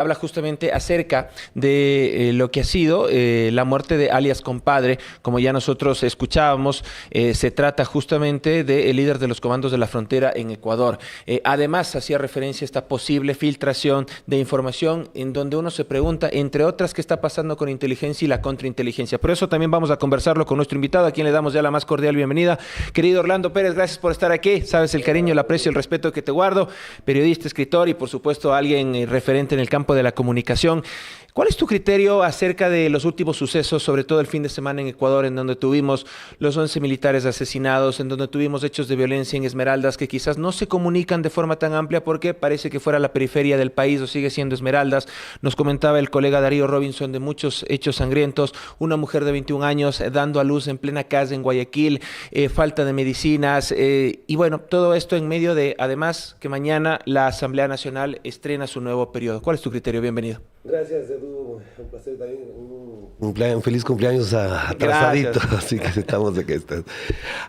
Habla justamente acerca de lo que ha sido la muerte de alias Compadre. Como ya nosotros escuchábamos, se trata justamente del líder de los comandos de la frontera en Ecuador. Además, hacía referencia a esta posible filtración de información en donde uno se pregunta, entre otras, qué está pasando con inteligencia y la contrainteligencia. Por eso también vamos a conversarlo con nuestro invitado, a quien le damos ya la más cordial bienvenida. Querido Orlando Pérez, gracias por estar aquí. Sabes el cariño, el aprecio, el respeto que te guardo. Periodista, escritor y, por supuesto, alguien referente en el campo de la comunicación. ¿Cuál es tu criterio acerca de los últimos sucesos, sobre todo el fin de semana en Ecuador, en donde tuvimos los 11 militares asesinados, en donde tuvimos hechos de violencia en Esmeraldas que quizás no se comunican de forma tan amplia porque parece que fuera la periferia del país o sigue siendo Esmeraldas? Nos comentaba el colega Darío Robinson de muchos hechos sangrientos, una mujer de 21 años dando a luz en plena calle en Guayaquil, falta de medicinas y bueno, todo esto en medio de, además, que mañana la Asamblea Nacional estrena su nuevo periodo. ¿Cuál es tu criterio? Bienvenido. Gracias, Edu. Un placer también. Un feliz cumpleaños atrasadito. Así que estamos de que estás.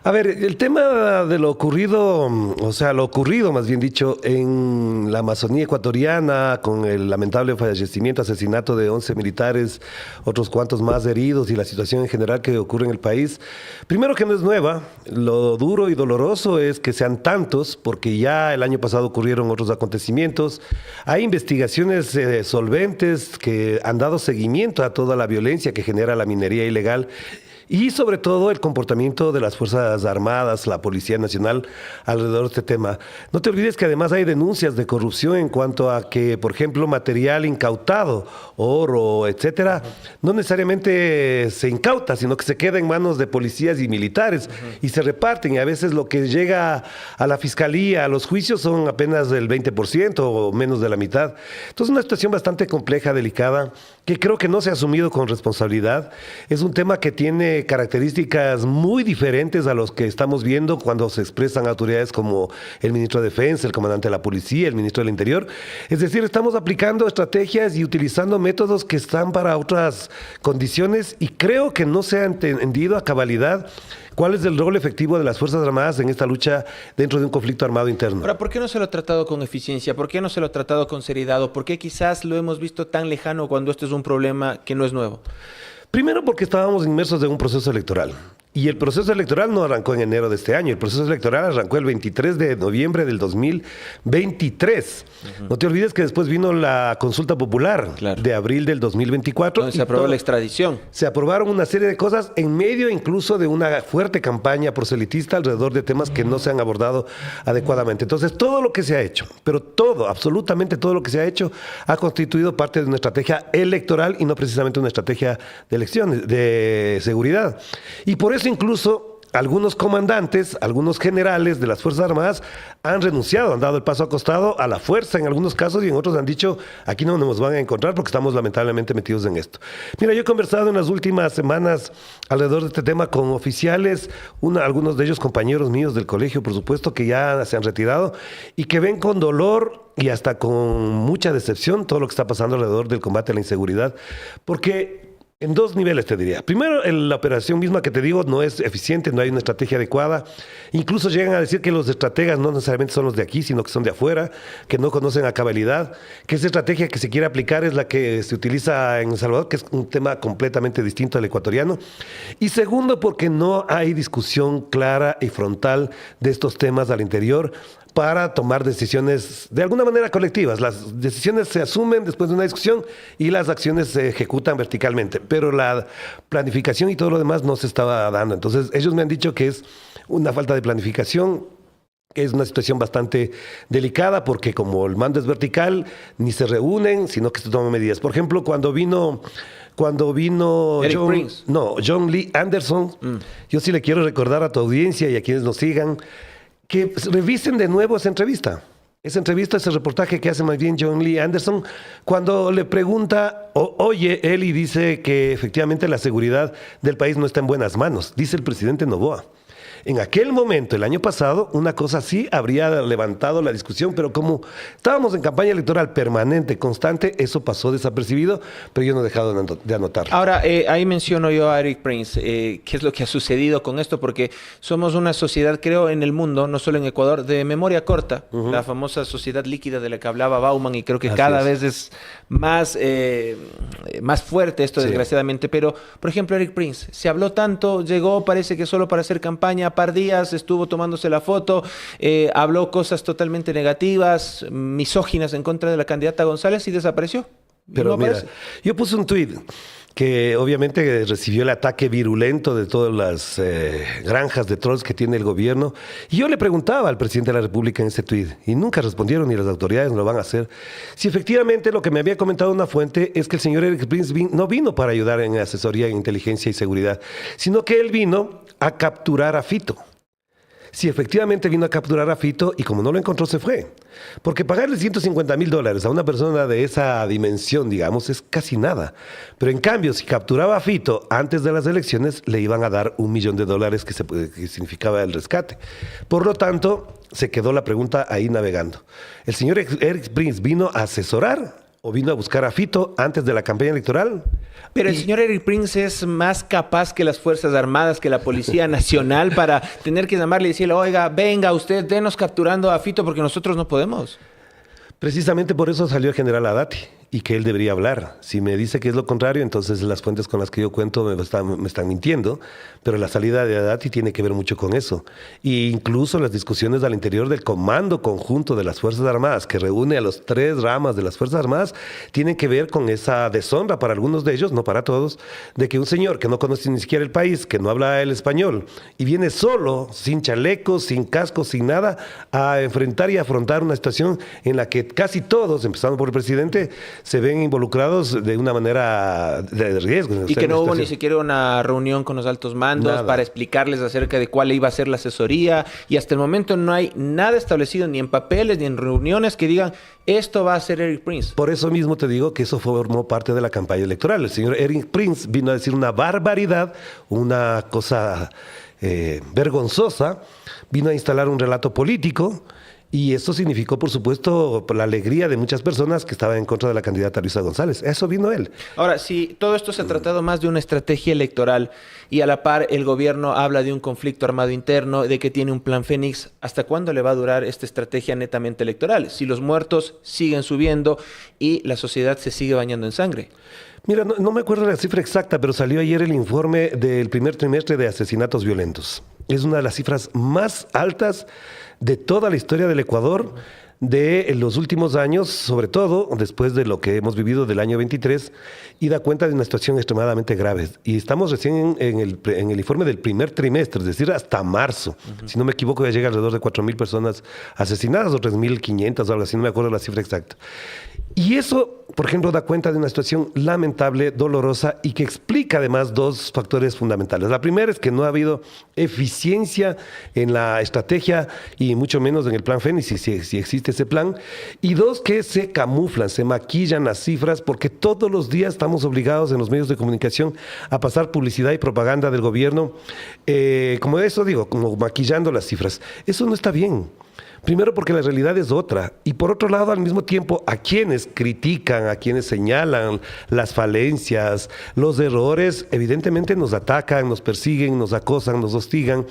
A ver, el tema de lo ocurrido, o sea, lo ocurrido, más bien dicho, en la Amazonía ecuatoriana, con el lamentable fallecimiento, asesinato de 11 militares, otros cuantos más heridos y la situación en general que ocurre en el país. Primero, que no es nueva. Lo duro y doloroso es que sean tantos, porque ya el año pasado ocurrieron otros acontecimientos. Hay investigaciones solventes que han dado seguimiento a toda la violencia que genera la minería ilegal y sobre todo el comportamiento de las Fuerzas Armadas, la Policía Nacional alrededor de este tema. No te olvides que además hay denuncias de corrupción en cuanto a que, por ejemplo, material incautado, oro, etcétera, no necesariamente se incauta, sino que se queda en manos de policías y militares y se reparten, y a veces lo que llega a la fiscalía, a los juicios, son apenas del 20% o menos de la mitad. Entonces, una situación bastante compleja, delicada, que creo que no se ha asumido con responsabilidad. Es un tema que tiene características muy diferentes a los que estamos viendo cuando se expresan autoridades como el ministro de Defensa, el comandante de la Policía, el ministro del Interior. Es decir, estamos aplicando estrategias y utilizando métodos que están para otras condiciones, y creo que no se ha entendido a cabalidad cuál es el rol efectivo de las Fuerzas Armadas en esta lucha dentro de un conflicto armado interno. Ahora, ¿por qué no se lo ha tratado con eficiencia? ¿Por qué no se lo ha tratado con seriedad? ¿O por qué quizás lo hemos visto tan lejano cuando este es un problema que no es nuevo? Primero, porque estábamos inmersos en un proceso electoral. Y el proceso electoral no arrancó en enero de este año. El proceso electoral arrancó el 23 de noviembre del 2023. No te olvides que después vino la consulta popular de abril del 2024. Donde se aprobó la extradición. Se aprobaron una serie de cosas en medio incluso de una fuerte campaña proselitista alrededor de temas que no se han abordado adecuadamente. Entonces, todo lo que se ha hecho, pero todo, absolutamente todo lo que se ha hecho, ha constituido parte de una estrategia electoral y no precisamente una estrategia de elecciones, de seguridad. Y por eso incluso algunos comandantes, algunos generales de las Fuerzas Armadas han renunciado, han dado el paso acostado a la fuerza en algunos casos, y en otros han dicho, aquí no nos van a encontrar porque estamos lamentablemente metidos en esto. Mira, yo he conversado en las últimas semanas alrededor de este tema con oficiales, algunos de ellos compañeros míos del colegio, por supuesto, que ya se han retirado y que ven con dolor y hasta con mucha decepción todo lo que está pasando alrededor del combate a la inseguridad, porque en dos niveles te diría. Primero, la operación misma que te digo no es eficiente, no hay una estrategia adecuada. Incluso llegan a decir que los estrategas no necesariamente son los de aquí, sino que son de afuera, que no conocen a cabalidad, que esa estrategia que se quiere aplicar es la que se utiliza en El Salvador, que es un tema completamente distinto al ecuatoriano. Y segundo, porque no hay discusión clara y frontal de estos temas al interior para tomar decisiones de alguna manera colectivas. Las decisiones se asumen después de una discusión y las acciones se ejecutan verticalmente, pero la planificación y todo lo demás no se estaba dando. Entonces, ellos me han dicho que es una falta de planificación, que es una situación bastante delicada, porque como el mando es vertical, ni se reúnen, sino que se toman medidas. Por ejemplo, cuando vino John Lee Anderson, yo sí le quiero recordar a tu audiencia y a quienes nos sigan que revisen de nuevo esa entrevista. Ese reportaje que hace más bien John Lee Anderson, cuando le pregunta, oye, él, y dice que efectivamente la seguridad del país no está en buenas manos, dice el presidente Noboa. En aquel momento, el año pasado, una cosa así habría levantado la discusión, pero como estábamos en campaña electoral permanente, constante, eso pasó desapercibido, pero yo no he dejado de anotarlo. Ahora, ahí menciono yo a Eric Prince, qué es lo que ha sucedido con esto, porque somos una sociedad, creo, en el mundo, no solo en Ecuador, de memoria corta, la famosa sociedad líquida de la que hablaba Bauman, y creo que cada vez es más, más fuerte esto, desgraciadamente. Pero, por ejemplo, Eric Prince, se habló tanto, llegó, parece que solo para hacer campaña, par días, estuvo tomándose la foto, habló cosas totalmente negativas, misóginas en contra de la candidata González y desapareció. Pero no mira, yo puse un tuit que obviamente recibió el ataque virulento de todas las granjas de trolls que tiene el gobierno. Y yo le preguntaba al presidente de la República en ese tuit, y nunca respondieron, ni las autoridades lo van a hacer, si efectivamente lo que me había comentado una fuente es que el señor Eric Prince no vino para ayudar en asesoría en inteligencia y seguridad, sino que él vino a capturar a Fito. Si efectivamente vino a capturar a Fito y como no lo encontró se fue. Porque pagarle $150,000 a una persona de esa dimensión, digamos, es casi nada. Pero en cambio, si capturaba a Fito antes de las elecciones, le iban a dar $1 millón que significaba el rescate. Por lo tanto, se quedó la pregunta ahí navegando. ¿El señor Eric Prince vino a asesorar o vino a buscar a Fito antes de la campaña electoral? Pero el señor Eric Prince es más capaz que las Fuerzas Armadas, que la Policía Nacional, para tener que llamarle y decirle, oiga, venga usted, denos capturando a Fito porque nosotros no podemos. Precisamente por eso salió el general Haddad y que él debería hablar. Si me dice que es lo contrario, entonces las fuentes con las que yo cuento me están mintiendo, pero la salida de Haddad tiene que ver mucho con eso. E incluso las discusiones al interior del Comando Conjunto de las Fuerzas Armadas, que reúne a los 3 ramas de las Fuerzas Armadas, tienen que ver con esa deshonra para algunos de ellos, no para todos, de que un señor que no conoce ni siquiera el país, que no habla el español, y viene solo, sin chalecos, sin cascos, sin nada, a enfrentar y afrontar una situación en la que casi todos, empezando por el presidente, se ven involucrados de una manera de riesgo. Y que no hubo ni siquiera una reunión con los altos mandos para explicarles acerca de cuál iba a ser la asesoría. Y hasta el momento no hay nada establecido ni en papeles ni en reuniones que digan esto va a ser Eric Prince. Por eso mismo te digo que eso formó parte de la campaña electoral. El señor Eric Prince vino a decir una barbaridad, una cosa vergonzosa, vino a instalar un relato político. Y eso significó, por supuesto, la alegría de muchas personas que estaban en contra de la candidata Luisa González. Eso vino él. Ahora, si todo esto se ha tratado más de una estrategia electoral y a la par el gobierno habla de un conflicto armado interno, de que tiene un plan Fénix, ¿hasta cuándo le va a durar esta estrategia netamente electoral? Si los muertos siguen subiendo y la sociedad se sigue bañando en sangre. Mira, no me acuerdo la cifra exacta, pero salió ayer el informe del primer trimestre de asesinatos violentos. Es una de las cifras más altas de toda la historia del Ecuador de los últimos años, sobre todo después de lo que hemos vivido del año 23, y da cuenta de una situación extremadamente grave. Y estamos recién en el informe del primer trimestre, es decir, hasta marzo. Si no me equivoco, ya llega alrededor de 4,000 personas asesinadas o 3,500 o algo así, no me acuerdo la cifra exacta. Y eso, por ejemplo, da cuenta de una situación lamentable, dolorosa y que explica además 2 factores fundamentales. La primera es que no ha habido eficiencia en la estrategia y mucho menos en el plan Fénix, si existe ese plan. Y 2, que se camuflan, se maquillan las cifras porque todos los días estamos obligados en los medios de comunicación a pasar publicidad y propaganda del gobierno, como eso digo, como maquillando las cifras. Eso no está bien. Primero porque la realidad es otra y por otro lado al mismo tiempo a quienes critican, a quienes señalan las falencias, los errores, evidentemente nos atacan, nos persiguen, nos acosan, nos hostigan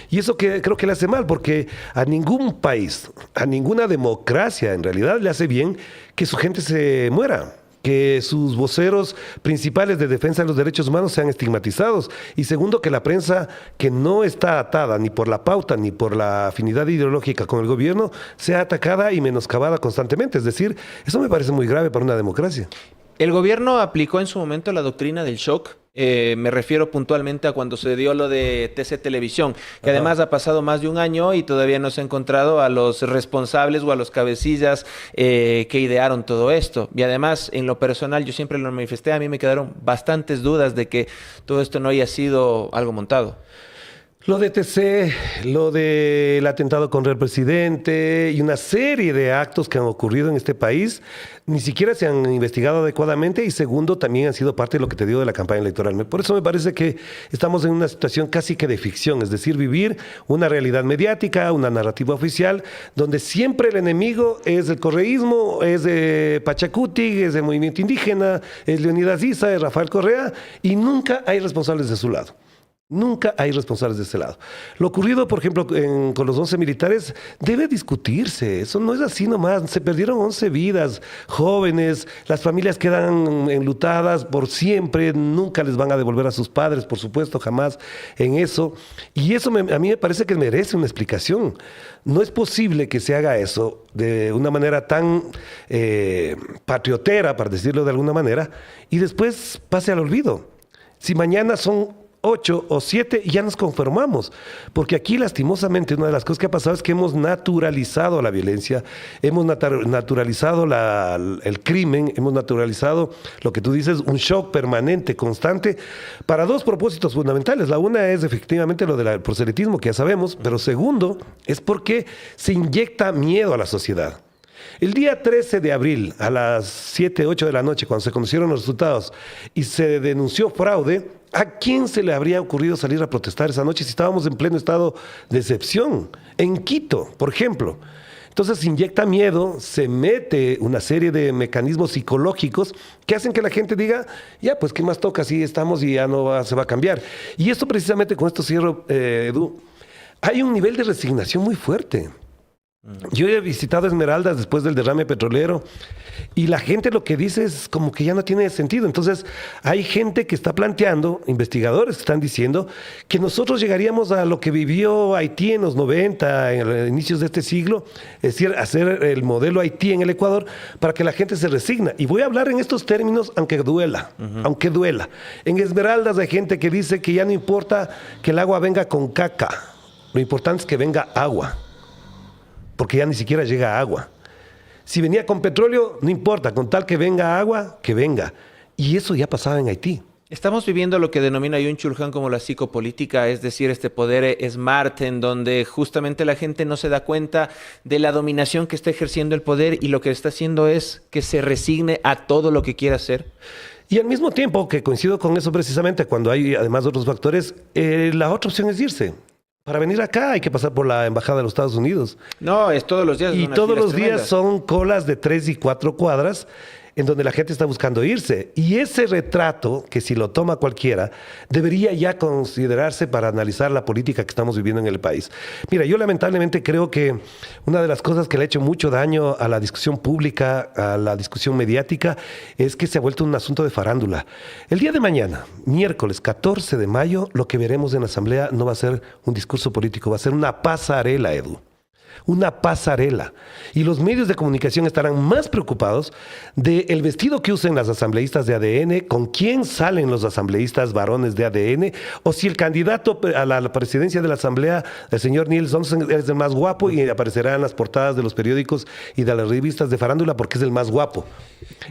y eso que creo que le hace mal porque a ningún país, a ninguna democracia en realidad le hace bien que su gente se muera, que sus voceros principales de defensa de los derechos humanos sean estigmatizados. Y segundo, que la prensa que no está atada ni por la pauta ni por la afinidad ideológica con el gobierno sea atacada y menoscabada constantemente. Es decir, eso me parece muy grave para una democracia. El gobierno aplicó en su momento la doctrina del shock. Me refiero puntualmente a cuando se dio lo de TC Televisión, que además ha pasado más de un año y todavía no se ha encontrado a los responsables o a los cabecillas que idearon todo esto. Y además, en lo personal, yo siempre lo manifesté, a mí me quedaron bastantes dudas de que todo esto no haya sido algo montado. Lo de TC, lo del atentado contra el presidente y una serie de actos que han ocurrido en este país, ni siquiera se han investigado adecuadamente y segundo, también han sido parte de lo que te digo de la campaña electoral. Por eso me parece que estamos en una situación casi que de ficción, es decir, vivir una realidad mediática, una narrativa oficial, donde siempre el enemigo es el correísmo, es de Pachacuti, es del movimiento indígena, es Leonidas Issa, es Rafael Correa y nunca hay responsables de su lado. Nunca hay responsables de ese lado. Lo ocurrido, por ejemplo, con los 11 militares debe discutirse. Eso no es así nomás. Se perdieron 11 vidas, jóvenes, las familias quedan enlutadas por siempre, nunca les van a devolver a sus padres, por supuesto, jamás en eso. Y eso a mí me parece que merece una explicación. No es posible que se haga eso de una manera tan patriotera, para decirlo de alguna manera, y después pase al olvido. Si mañana son 8 o 7 y ya nos conformamos. Porque aquí, lastimosamente, una de las cosas que ha pasado es que hemos naturalizado la violencia, hemos naturalizado el crimen, hemos naturalizado lo que tú dices, un shock permanente, constante, para dos propósitos fundamentales. La una es efectivamente lo del proselitismo, que ya sabemos, pero segundo es porque se inyecta miedo a la sociedad. El día 13 de abril, a las 7, 8 de la noche, cuando se conocieron los resultados y se denunció fraude, ¿a quién se le habría ocurrido salir a protestar esa noche si estábamos en pleno estado de excepción? En Quito, por ejemplo. Entonces se inyecta miedo, se mete una serie de mecanismos psicológicos que hacen que la gente diga, ya, pues, ¿qué más toca? Así estamos y ya no se va a cambiar. Y esto precisamente, con esto cierro, Edu, hay un nivel de resignación muy fuerte. Yo he visitado Esmeraldas después del derrame petrolero y la gente lo que dice es como que ya no tiene sentido. Entonces hay gente que está planteando, investigadores que están diciendo que nosotros llegaríamos a lo que vivió Haití en los 90, en los inicios de este siglo, es decir, hacer el modelo Haití en el Ecuador para que la gente se resigna. Y voy a hablar en estos términos aunque duela, aunque duela. En Esmeraldas hay gente que dice que ya no importa que el agua venga con caca, lo importante es que venga agua. Porque ya ni siquiera llega agua. Si venía con petróleo, no importa, con tal que venga agua, que venga. Y eso ya pasaba en Haití. Estamos viviendo lo que denomina Yun Chulhan como la psicopolítica, es decir, este poder smart en donde justamente la gente no se da cuenta de la dominación que está ejerciendo el poder y lo que está haciendo es que se resigne a todo lo que quiera hacer. Y al mismo tiempo, que coincido con eso precisamente, cuando hay además otros factores, la otra opción es irse. Para venir acá hay que pasar por la Embajada de los Estados Unidos. No, es todos los días. Y todos los días son colas de 3 y 4 cuadras en donde la gente está buscando irse. Y ese retrato, que si lo toma cualquiera, debería ya considerarse para analizar la política que estamos viviendo en el país. Mira, yo lamentablemente creo que una de las cosas que le ha hecho mucho daño a la discusión pública, a la discusión mediática, es que se ha vuelto un asunto de farándula. El día de mañana, miércoles 14 de mayo, lo que veremos en la Asamblea no va a ser un discurso político, va a ser una pasarela, Edu. Una pasarela. Y los medios de comunicación estarán más preocupados del vestido que usen las asambleístas de ADN, con quién salen los asambleístas varones de ADN, o si el candidato a la presidencia de la Asamblea, el señor Niels Sonsen, es el más guapo y aparecerá en las portadas de los periódicos y de las revistas de farándula porque es el más guapo.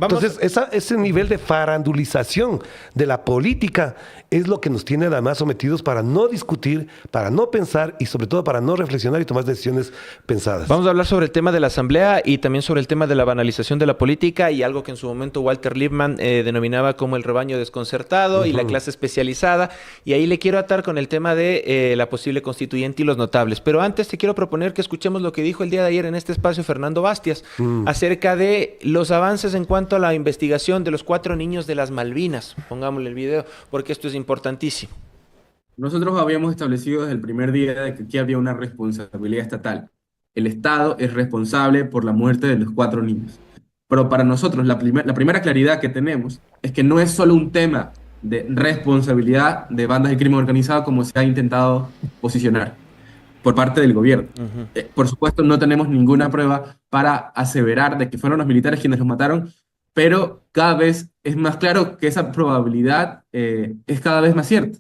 Entonces, ese nivel de farandulización de la política es lo que nos tiene además sometidos para no discutir, para no pensar y sobre todo para no reflexionar y tomar decisiones pensadas. Vamos a hablar sobre el tema de la Asamblea y también sobre el tema de la banalización de la política y algo que en su momento Walter Lippmann denominaba como el rebaño desconcertado y la clase especializada. Y ahí le quiero atar con el tema de la posible constituyente y los notables. Pero antes te quiero proponer que escuchemos lo que dijo el día de ayer en este espacio Fernando Bastias acerca de los avances en cuanto a la investigación de los 4 niños de las Malvinas. Pongámosle el video porque esto es importantísimo. Nosotros habíamos establecido desde el primer día de que aquí había una responsabilidad estatal. El Estado es responsable por la muerte de los 4 niños. Pero para nosotros la primera claridad que tenemos es que no es solo un tema de responsabilidad de bandas de crimen organizado como se ha intentado posicionar por parte del gobierno. Por supuesto, no tenemos ninguna prueba para aseverar de que fueron los militares quienes los mataron, pero cada vez es más claro que esa probabilidad es cada vez más cierta.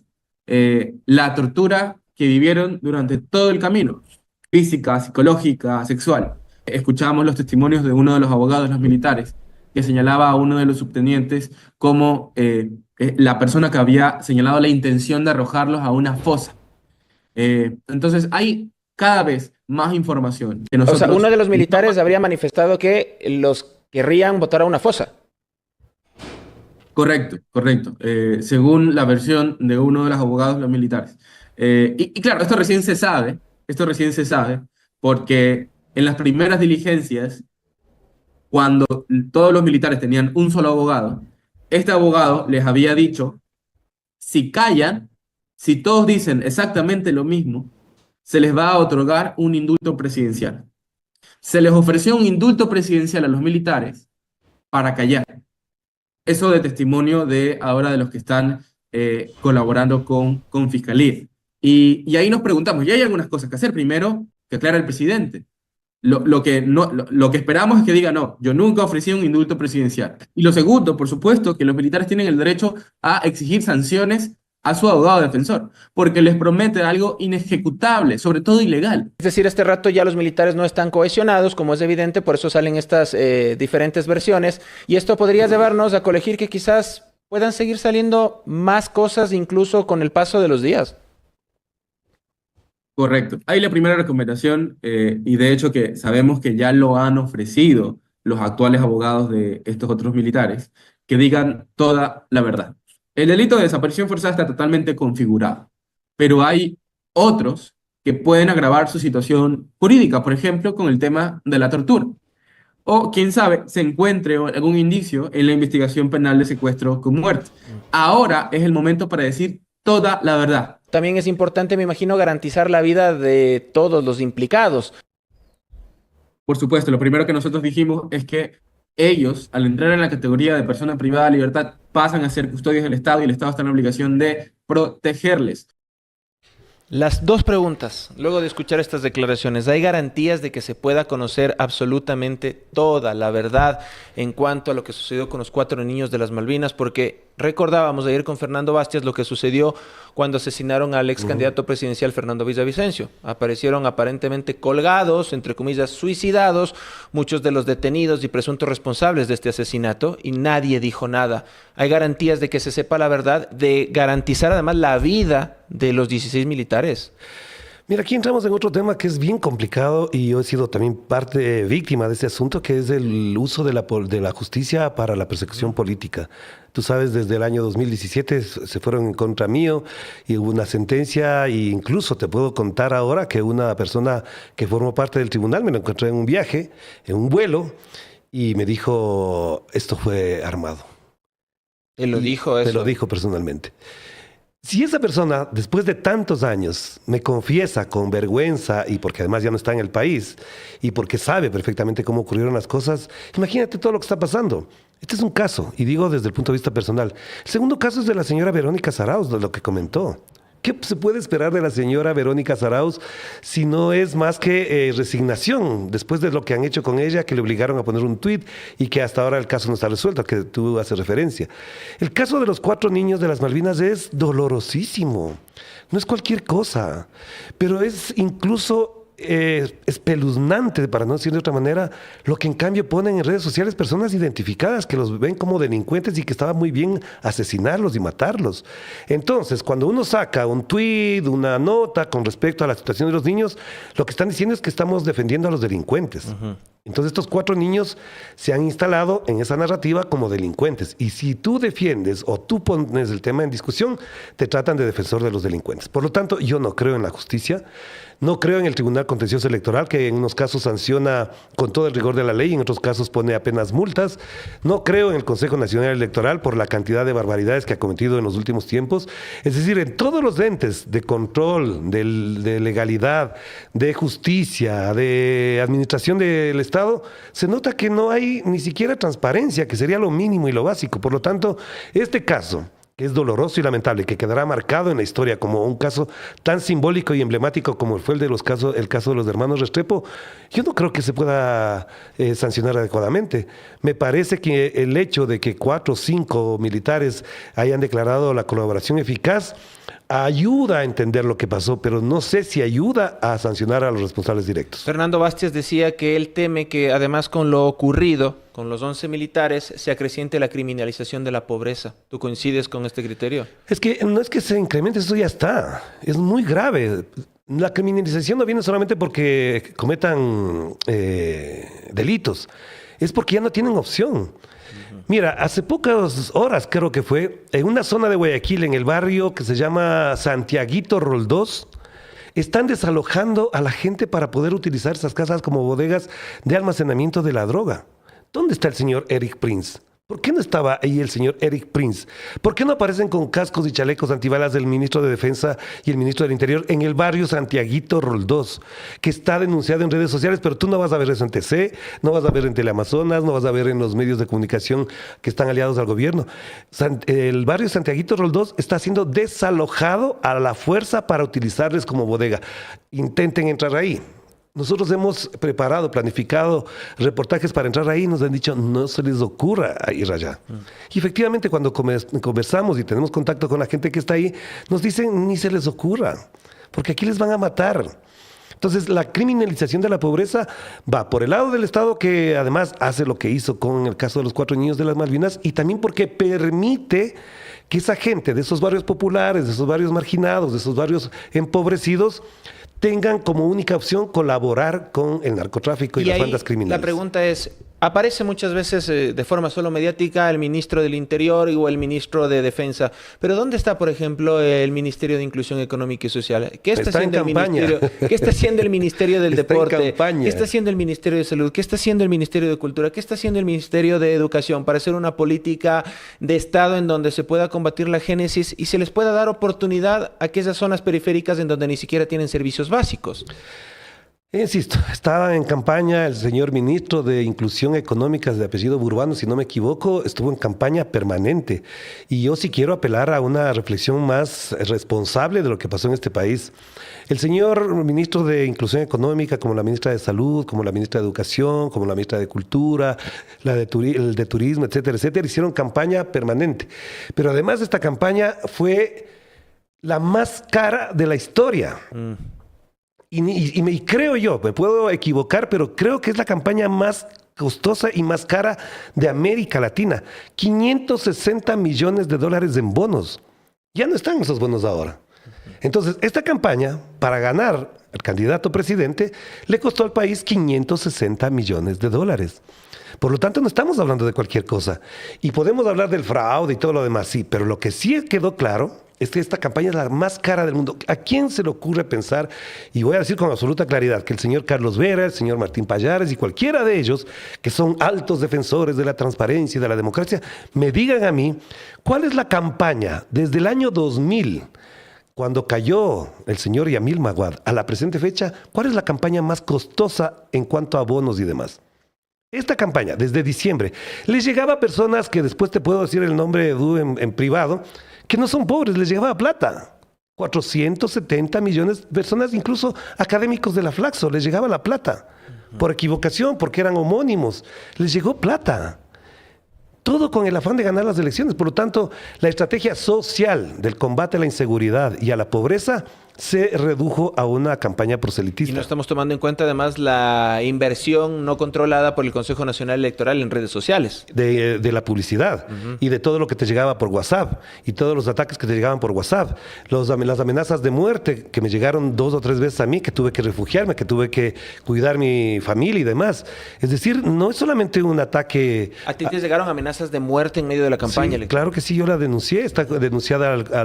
La tortura que vivieron durante todo el camino, física, psicológica, sexual. Escuchábamos los testimonios de uno de los abogados, los militares, que señalaba a uno de los subtenientes como la persona que había señalado la intención de arrojarlos a una fosa. Entonces hay cada vez más información que O sea, nosotros... uno de los militares habría manifestado que los querrían botar a una fosa. Correcto, correcto. Según la versión de uno de los abogados de los militares. Y claro, esto recién se sabe, porque en las primeras diligencias, cuando todos los militares tenían un solo abogado, este abogado les había dicho, si callan, si todos dicen exactamente lo mismo, se les va a otorgar un indulto presidencial. Se les ofreció un indulto presidencial a los militares para callar. Eso de testimonio de ahora de los que están colaborando con Fiscalía. Y ahí nos preguntamos, ya hay algunas cosas que hacer. Primero, que aclare el presidente. Lo que no, lo que esperamos es que diga, no, yo nunca ofrecí un indulto presidencial. Y lo segundo, por supuesto, que los militares tienen el derecho a exigir sanciones a su abogado defensor, porque les promete algo inejecutable, sobre todo ilegal. Es decir, este rato ya los militares no están cohesionados, como es evidente, por eso salen estas diferentes versiones. Y esto podría llevarnos a colegir que quizás puedan seguir saliendo más cosas incluso con el paso de los días. Correcto. Ahí la primera recomendación, y de hecho que sabemos que ya lo han ofrecido los actuales abogados de estos otros militares, que digan toda la verdad. El delito de desaparición forzada está totalmente configurado, pero hay otros que pueden agravar su situación jurídica, por ejemplo, con el tema de la tortura. O, quién sabe, se encuentre algún indicio en la investigación penal de secuestro con muerte. Ahora es el momento para decir toda la verdad. También es importante, me imagino, garantizar la vida de todos los implicados. Por supuesto, lo primero que nosotros dijimos es que ellos, al entrar en la categoría de persona privada de libertad, pasan a ser custodios del Estado y el Estado está en la obligación de protegerles. Las dos preguntas, luego de escuchar estas declaraciones, ¿hay garantías de que se pueda conocer absolutamente toda la verdad en cuanto a lo que sucedió con los 4 niños de las Malvinas? Porque recordábamos ayer con Fernando Bastias lo que sucedió cuando asesinaron al ex candidato presidencial Fernando Villavicencio. Aparecieron aparentemente colgados, entre comillas, suicidados, muchos de los detenidos y presuntos responsables de este asesinato, y nadie dijo nada. ¿Hay garantías de que se sepa la verdad, de garantizar además la vida de los 16 militares? Mira, aquí entramos en otro tema que es bien complicado y yo he sido también parte víctima de este asunto, que es el uso de la justicia para la persecución política. Tú sabes, desde el año 2017 se fueron en contra mío y hubo una sentencia, e incluso te puedo contar ahora que una persona que formó parte del tribunal me lo encontré en un viaje, en un vuelo, y me dijo, esto fue armado. Él lo dijo eso. Me lo dijo personalmente. Si esa persona, después de tantos años, me confiesa con vergüenza y porque además ya no está en el país y porque sabe perfectamente cómo ocurrieron las cosas, imagínate todo lo que está pasando. Este es un caso, y digo desde el punto de vista personal. El segundo caso es de la señora Verónica Zarauz, de lo que comentó. ¿Qué se puede esperar de la señora Verónica Zarauz si no es más que resignación después de lo que han hecho con ella, que le obligaron a poner un tuit y que hasta ahora el caso no está resuelto, al que tú haces referencia? El caso de los 4 niños de las Malvinas es dolorosísimo. No es cualquier cosa, pero es incluso espeluznante, para no decir de otra manera, lo que en cambio ponen en redes sociales personas identificadas que los ven como delincuentes y que estaba muy bien asesinarlos y matarlos. Entonces, cuando uno saca un tuit, una nota con respecto a la situación de los niños, lo que están diciendo es que estamos defendiendo a los delincuentes. Entonces estos 4 niños se han instalado en esa narrativa como delincuentes. Y si tú defiendes o tú pones el tema en discusión, te tratan de defensor de los delincuentes. Por lo tanto, yo no creo en la justicia, no creo en el Tribunal Contencioso Electoral, que en unos casos sanciona con todo el rigor de la ley, en otros casos pone apenas multas. No creo en el Consejo Nacional Electoral por la cantidad de barbaridades que ha cometido en los últimos tiempos. Es decir, en todos los entes de control, de legalidad, de justicia, de administración del Estado, se nota que no hay ni siquiera transparencia, que sería lo mínimo y lo básico. Por lo tanto, este caso, que es doloroso y lamentable, que quedará marcado en la historia como un caso tan simbólico y emblemático como fue el caso de los hermanos Restrepo, yo no creo que se pueda sancionar adecuadamente. Me parece que el hecho de que 4 o 5 militares hayan declarado la colaboración eficaz ayuda a entender lo que pasó, pero no sé si ayuda a sancionar a los responsables directos. Fernando Bastias decía que él teme que además con lo ocurrido, con los 11 militares, se acreciente la criminalización de la pobreza. ¿Tú coincides con este criterio? Es que no es que se incremente, eso ya está. Es muy grave. La criminalización no viene solamente porque cometan delitos, es porque ya no tienen opción. Mira, hace pocas horas creo que fue, en una zona de Guayaquil, en el barrio que se llama Santiaguito Roldós, están desalojando a la gente para poder utilizar esas casas como bodegas de almacenamiento de la droga. ¿Dónde está el señor Eric Prince? ¿Por qué no estaba ahí el señor Eric Prince? ¿Por qué no aparecen con cascos y chalecos antibalas del ministro de Defensa y el ministro del Interior en el barrio Santiaguito Roldós, que está denunciado en redes sociales, pero tú no vas a ver eso en TC, no vas a ver en Teleamazonas, no vas a ver en los medios de comunicación que están aliados al gobierno? El barrio Santiaguito Roldós está siendo desalojado a la fuerza para utilizarles como bodega. Intenten entrar ahí. Nosotros hemos preparado, planificado reportajes para entrar ahí y nos han dicho no se les ocurra ir allá. Y efectivamente cuando conversamos y tenemos contacto con la gente que está ahí, nos dicen ni se les ocurra, porque aquí les van a matar. Entonces la criminalización de la pobreza va por el lado del Estado, que además hace lo que hizo con el caso de los 4 niños de las Malvinas, y también porque permite que esa gente de esos barrios populares, de esos barrios marginados, de esos barrios empobrecidos, tengan como única opción colaborar con el narcotráfico y las bandas criminales. La pregunta es, aparece muchas veces de forma solo mediática el ministro del Interior o el ministro de Defensa, pero ¿dónde está, por ejemplo, el Ministerio de Inclusión Económica y Social? ¿Qué está haciendo el Ministerio? ¿Qué está haciendo el Ministerio del Deporte? ¿Qué está haciendo el Ministerio de Salud? ¿Qué está haciendo el Ministerio de Cultura? ¿Qué está haciendo el Ministerio de Educación para hacer una política de Estado en donde se pueda combatir la génesis y se les pueda dar oportunidad a aquellas zonas periféricas en donde ni siquiera tienen servicios básicos? Insisto, estaba en campaña el señor ministro de Inclusión Económica de apellido Burbano, si no me equivoco, estuvo en campaña permanente. Y yo sí quiero apelar a una reflexión más responsable de lo que pasó en este país. El señor ministro de Inclusión Económica, como la ministra de Salud, como la ministra de Educación, como la ministra de Cultura, el de Turismo, etcétera, etcétera, hicieron campaña permanente. Pero además esta campaña fue la más cara de la historia. Y creo yo, me puedo equivocar, pero creo que es la campaña más costosa y más cara de América Latina. 560 millones de dólares en bonos. Ya no están esos bonos ahora. Entonces, esta campaña, para ganar al candidato presidente, le costó al país 560 millones de dólares. Por lo tanto, no estamos hablando de cualquier cosa. Y podemos hablar del fraude y todo lo demás, sí, pero lo que sí quedó claro es que esta campaña es la más cara del mundo. ¿A quién se le ocurre pensar, y voy a decir con absoluta claridad, que el señor Carlos Vera, el señor Martín Pallares y cualquiera de ellos, que son altos defensores de la transparencia y de la democracia, me digan a mí cuál es la campaña desde el año 2000, cuando cayó el señor Yamil Maguad, a la presente fecha, cuál es la campaña más costosa en cuanto a bonos y demás? Esta campaña, desde diciembre, les llegaba a personas que después te puedo decir el nombre en privado, que no son pobres, les llegaba plata. 470 millones de personas, incluso académicos de la Flaxo, les llegaba la plata. Por equivocación, porque eran homónimos. Les llegó plata. Todo con el afán de ganar las elecciones. Por lo tanto, la estrategia social del combate a la inseguridad y a la pobreza se redujo a una campaña proselitista. Y no estamos tomando en cuenta además la inversión no controlada por el Consejo Nacional Electoral en redes sociales. De la publicidad y de todo lo que te llegaba por WhatsApp y todos los ataques que te llegaban por WhatsApp. Las amenazas de muerte que me llegaron 2 o 3 veces a mí, que tuve que refugiarme, que tuve que cuidar mi familia y demás. Es decir, no es solamente un ataque... ¿A ti te llegaron amenazas de muerte en medio de la campaña? Sí, claro que sí, yo la denuncié. Está denunciada a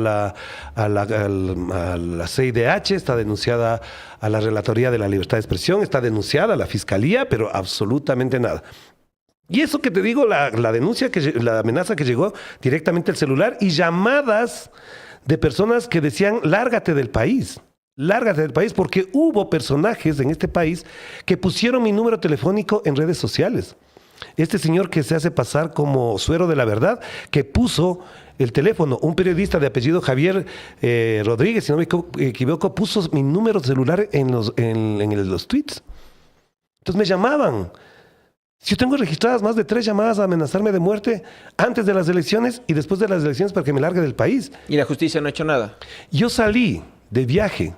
la CIDH, está denunciada a la Relatoría de la Libertad de Expresión, está denunciada a la Fiscalía, pero absolutamente nada. Y eso que te digo, la denuncia, la amenaza que llegó directamente al celular y llamadas de personas que decían, lárgate del país, porque hubo personajes en este país que pusieron mi número telefónico en redes sociales. Este señor que se hace pasar como Suero de la Verdad, que puso el teléfono, un periodista de apellido Javier Rodríguez, si no me equivoco, puso mi número celular en los tweets. Entonces me llamaban. Yo tengo registradas más de 3 llamadas a amenazarme de muerte antes de las elecciones y después de las elecciones para que me largue del país. ¿Y la justicia no ha hecho nada? Yo salí de viaje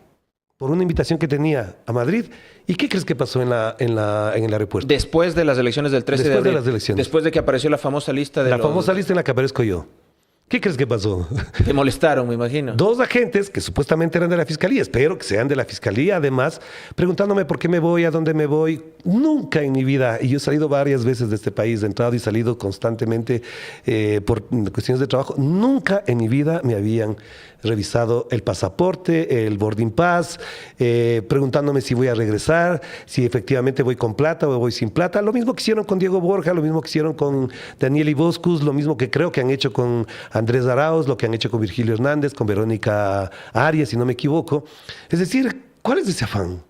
por una invitación que tenía a Madrid. ¿Y qué crees que pasó en el aeropuerto? Después de las elecciones del 13 de abril. Después de las elecciones. Después de que apareció la famosa lista de famosa lista en la que aparezco yo. ¿Qué crees que pasó? Te molestaron, me imagino. Dos agentes que supuestamente eran de la fiscalía, espero que sean de la fiscalía, además, preguntándome por qué me voy, a dónde me voy. Nunca en mi vida, y yo he salido varias veces de este país, he entrado y salido constantemente por cuestiones de trabajo, nunca en mi vida me habían revisado el pasaporte, el boarding pass, preguntándome si voy a regresar, si efectivamente voy con plata o voy sin plata. Lo mismo que hicieron con Diego Borja, lo mismo que hicieron con Daniel Iboscus, lo mismo que creo que han hecho con Andrés Arauz, lo que han hecho con Virgilio Hernández, con Verónica Arias, si no me equivoco. Es decir, ¿cuál es ese afán?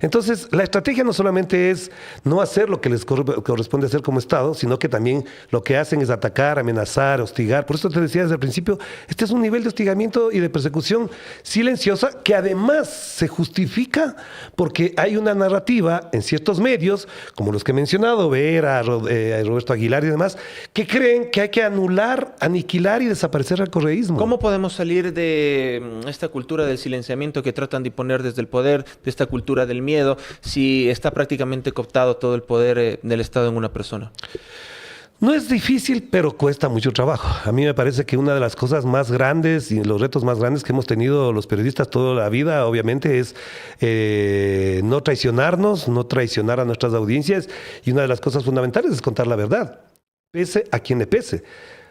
Entonces, la estrategia no solamente es no hacer lo que les corresponde hacer como Estado, sino que también lo que hacen es atacar, amenazar, hostigar. Por eso te decía desde el principio, este es un nivel de hostigamiento y de persecución silenciosa que además se justifica porque hay una narrativa en ciertos medios, como los que he mencionado, Vera, Roberto Aguilar y demás, que creen que hay que anular, aniquilar y desaparecer al correísmo. ¿Cómo podemos salir de esta cultura del silenciamiento que tratan de imponer desde el poder, de esta cultura del miedo, si está prácticamente cooptado todo el poder del Estado en una persona? No es difícil, pero cuesta mucho trabajo. A mí me parece que una de las cosas más grandes y los retos más grandes que hemos tenido los periodistas toda la vida, obviamente, es no traicionarnos, no traicionar a nuestras audiencias. Y una de las cosas fundamentales es contar la verdad, pese a quien le pese.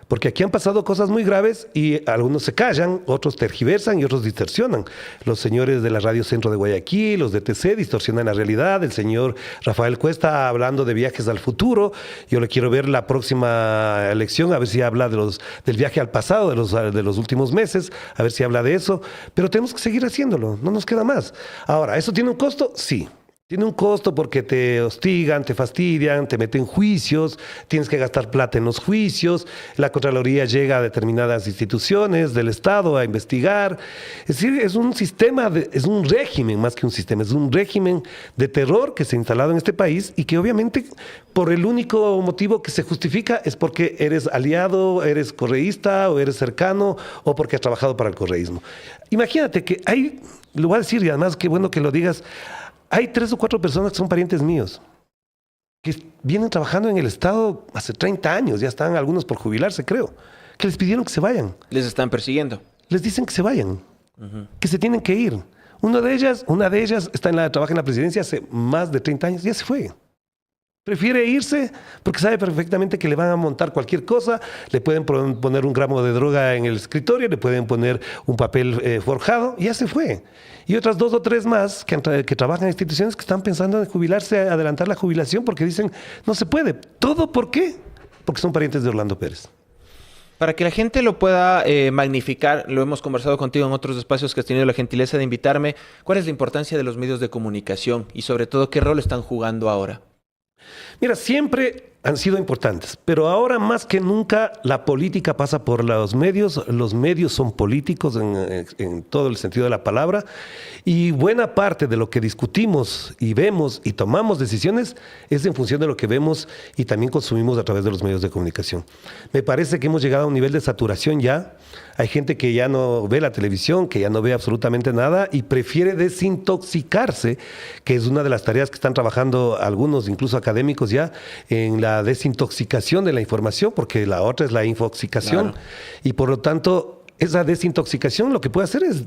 Porque aquí han pasado cosas muy graves y algunos se callan, otros tergiversan y otros distorsionan. Los señores de la Radio Centro de Guayaquil, los de TC, distorsionan la realidad. El señor Rafael Cuesta hablando de viajes al futuro. Yo le quiero ver la próxima elección, a ver si habla del viaje al pasado, de los últimos meses, a ver si habla de eso. Pero tenemos que seguir haciéndolo, no nos queda más. Ahora, ¿eso tiene un costo? Sí. Tiene un costo porque te hostigan, te fastidian, te meten juicios, tienes que gastar plata en los juicios, la Contraloría llega a determinadas instituciones del Estado a investigar. Es decir, es un sistema, es un régimen más que un sistema, es un régimen de terror que se ha instalado en este país y que obviamente por el único motivo que se justifica es porque eres aliado, eres correísta o eres cercano o porque has trabajado para el correísmo. Imagínate que hay, lo voy a decir y además qué bueno que lo digas, hay 3 o 4 personas que son parientes míos, que vienen trabajando en el Estado hace 30 años, ya están algunos por jubilarse, creo, que les pidieron que se vayan. ¿Les están persiguiendo? Les dicen que se vayan, que se tienen que ir. Una de ellas trabaja en la presidencia hace más de 30 años, ya se fue. Prefiere irse porque sabe perfectamente que le van a montar cualquier cosa, le pueden poner un gramo de droga en el escritorio, le pueden poner un papel forjado y ya se fue. Y otras 2 o 3 más que trabajan en instituciones que están pensando en jubilarse, adelantar la jubilación porque dicen no se puede. ¿Todo por qué? Porque son parientes de Orlando Pérez. Para que la gente lo pueda magnificar, lo hemos conversado contigo en otros espacios que has tenido la gentileza de invitarme, ¿cuál es la importancia de los medios de comunicación y sobre todo qué rol están jugando ahora? Mira, siempre han sido importantes, pero ahora más que nunca la política pasa por los medios son políticos en todo el sentido de la palabra y buena parte de lo que discutimos y vemos y tomamos decisiones es en función de lo que vemos y también consumimos a través de los medios de comunicación. Me parece que hemos llegado a un nivel de saturación ya, hay gente que ya no ve la televisión, que ya no ve absolutamente nada y prefiere desintoxicarse, que es una de las tareas que están trabajando algunos, incluso académicos ya, en la desintoxicación de la información, porque la otra es la infoxicación. Claro. Y por lo tanto, esa desintoxicación lo que puede hacer es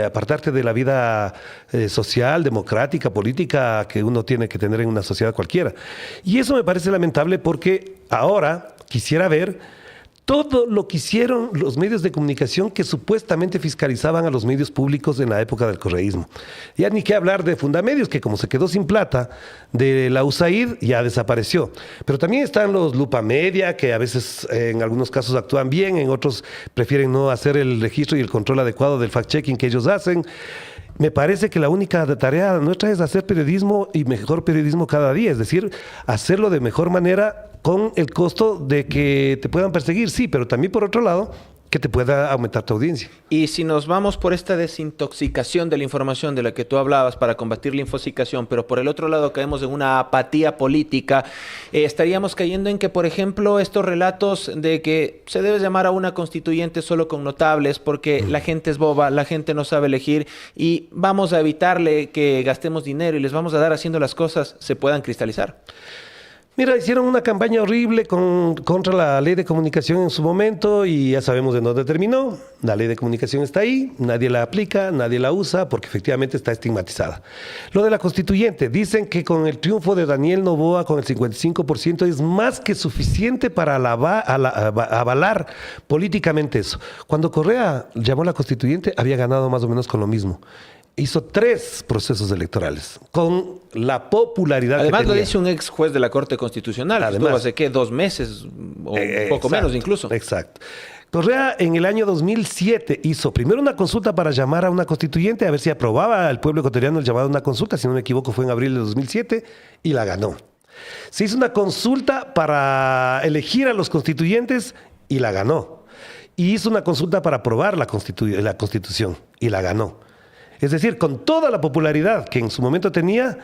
apartarte de la vida social, democrática, política que uno tiene que tener en una sociedad cualquiera. Y eso me parece lamentable porque ahora quisiera ver todo lo que hicieron los medios de comunicación que supuestamente fiscalizaban a los medios públicos en la época del correísmo. Ya ni qué hablar de Fundamedios, que como se quedó sin plata, de la USAID ya desapareció. Pero también están los Lupa Media, que a veces en algunos casos actúan bien, en otros prefieren no hacer el registro y el control adecuado del fact-checking que ellos hacen. Me parece que la única tarea nuestra es hacer periodismo y mejor periodismo cada día, es decir, hacerlo de mejor manera con el costo de que te puedan perseguir, sí, pero también por otro lado, que te pueda aumentar tu audiencia. Y si nos vamos por esta desintoxicación de la información de la que tú hablabas para combatir la infoxicación, pero por el otro lado caemos en una apatía política, estaríamos cayendo en que, por ejemplo, estos relatos de que se debe llamar a una constituyente solo con notables porque la gente es boba, la gente no sabe elegir y vamos a evitarle que gastemos dinero y les vamos a dar haciendo las cosas, se puedan cristalizar. Mira, hicieron una campaña horrible contra la ley de comunicación en su momento y ya sabemos de dónde terminó. La ley de comunicación está ahí, nadie la aplica, nadie la usa porque efectivamente está estigmatizada. Lo de la constituyente, dicen que con el triunfo de Daniel Noboa con el 55% es más que suficiente para avalar políticamente eso. Cuando Correa llamó a la constituyente había ganado más o menos con lo mismo. Hizo 3 procesos electorales con la popularidad Además que lo tenía. dice un ex juez de la Corte Constitucional, que estuvo hace, ¿qué? 2 meses o un poco menos incluso. Exacto. Correa en el año 2007 hizo primero una consulta para llamar a una constituyente a ver si aprobaba al pueblo ecuatoriano el llamado a una consulta, si no me equivoco fue en abril de 2007 y la ganó. Se hizo una consulta para elegir a los constituyentes y la ganó. Y hizo una consulta para aprobar la constitución y la ganó. Es decir, con toda la popularidad que en su momento tenía,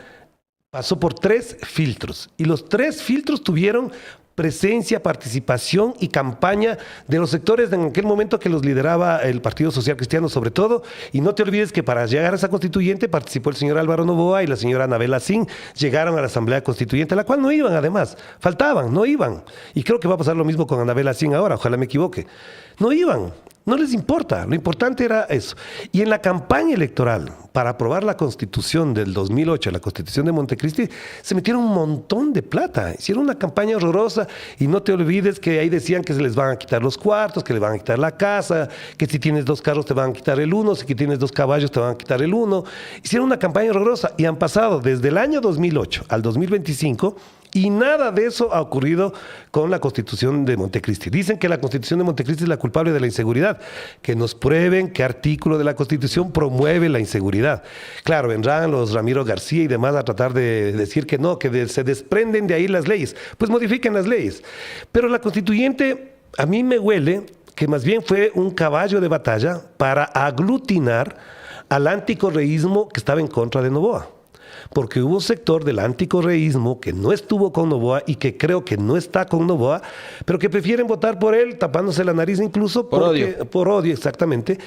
pasó por 3 filtros. Y los 3 filtros tuvieron presencia, participación y campaña de los sectores en aquel momento que los lideraba el Partido Social Cristiano sobre todo. Y no te olvides que para llegar a esa constituyente participó el señor Álvaro Noboa y la señora Anabel Asín. Llegaron a la Asamblea Constituyente, a la cual no iban además. Faltaban, no iban. Y creo que va a pasar lo mismo con Anabel Asín ahora, ojalá me equivoque. No iban. No les importa, lo importante era eso. Y en la campaña electoral para aprobar la Constitución del 2008, la Constitución de Montecristi, se metieron un montón de plata. Hicieron una campaña horrorosa y no te olvides que ahí decían que se les van a quitar los cuartos, que les van a quitar la casa, que si tienes 2 carros te van a quitar el uno, si tienes 2 caballos te van a quitar el uno. Hicieron una campaña horrorosa y han pasado desde el año 2008 al 2025 y nada de eso ha ocurrido con la Constitución de Montecristi. Dicen que la Constitución de Montecristi es la culpable de la inseguridad. Que nos prueben qué artículo de la Constitución promueve la inseguridad. Claro, vendrán los Ramiro García y demás a tratar de decir que no, que se desprenden de ahí las leyes. Pues modifiquen las leyes. Pero la Constituyente, a mí me huele que más bien fue un caballo de batalla para aglutinar al anticorreísmo que estaba en contra de Noboa. Porque hubo un sector del anticorreísmo que no estuvo con Noboa y que creo que no está con Noboa, pero que prefieren votar por él, tapándose la nariz incluso por odio. Por odio, exactamente.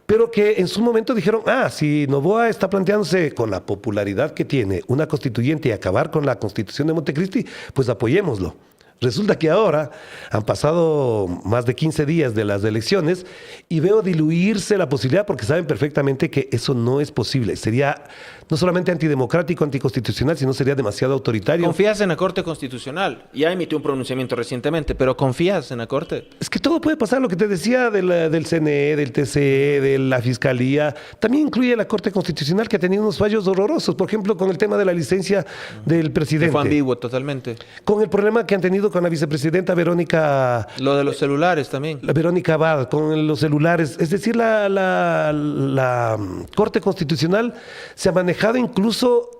Pero que en su momento dijeron, si Noboa está planteándose con la popularidad que tiene una constituyente y acabar con la Constitución de Montecristi, pues apoyémoslo. Resulta que ahora han pasado más de 15 días de las elecciones y veo diluirse la posibilidad porque saben perfectamente que eso no es posible. Sería no solamente antidemocrático, anticonstitucional, sino sería demasiado autoritario. ¿Confías en la Corte Constitucional? Ya emitió un pronunciamiento recientemente, pero ¿confías en la Corte? Es que todo puede pasar, lo que te decía del CNE, del TCE, de la Fiscalía, también incluye la Corte Constitucional que ha tenido unos fallos horrorosos, por ejemplo, con el tema de la licencia del presidente. Fue ambiguo totalmente. Con el problema que han tenido con la vicepresidenta Verónica... Lo de los celulares también. La Verónica Abad, con los celulares. Es decir, la Corte Constitucional se ha manejado incluso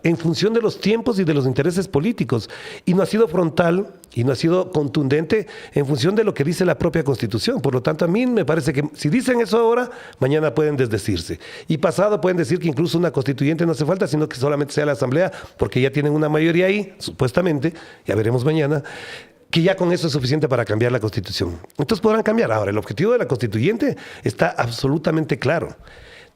en función de los tiempos y de los intereses políticos. Y no ha sido frontal y no ha sido contundente en función de lo que dice la propia Constitución. Por lo tanto, a mí me parece que si dicen eso ahora, mañana pueden desdecirse. Y pasado pueden decir que incluso una constituyente no hace falta, sino que solamente sea la Asamblea, porque ya tienen una mayoría ahí, supuestamente, ya veremos mañana, que ya con eso es suficiente para cambiar la Constitución. Entonces podrán cambiar. Ahora, el objetivo de la constituyente está absolutamente claro.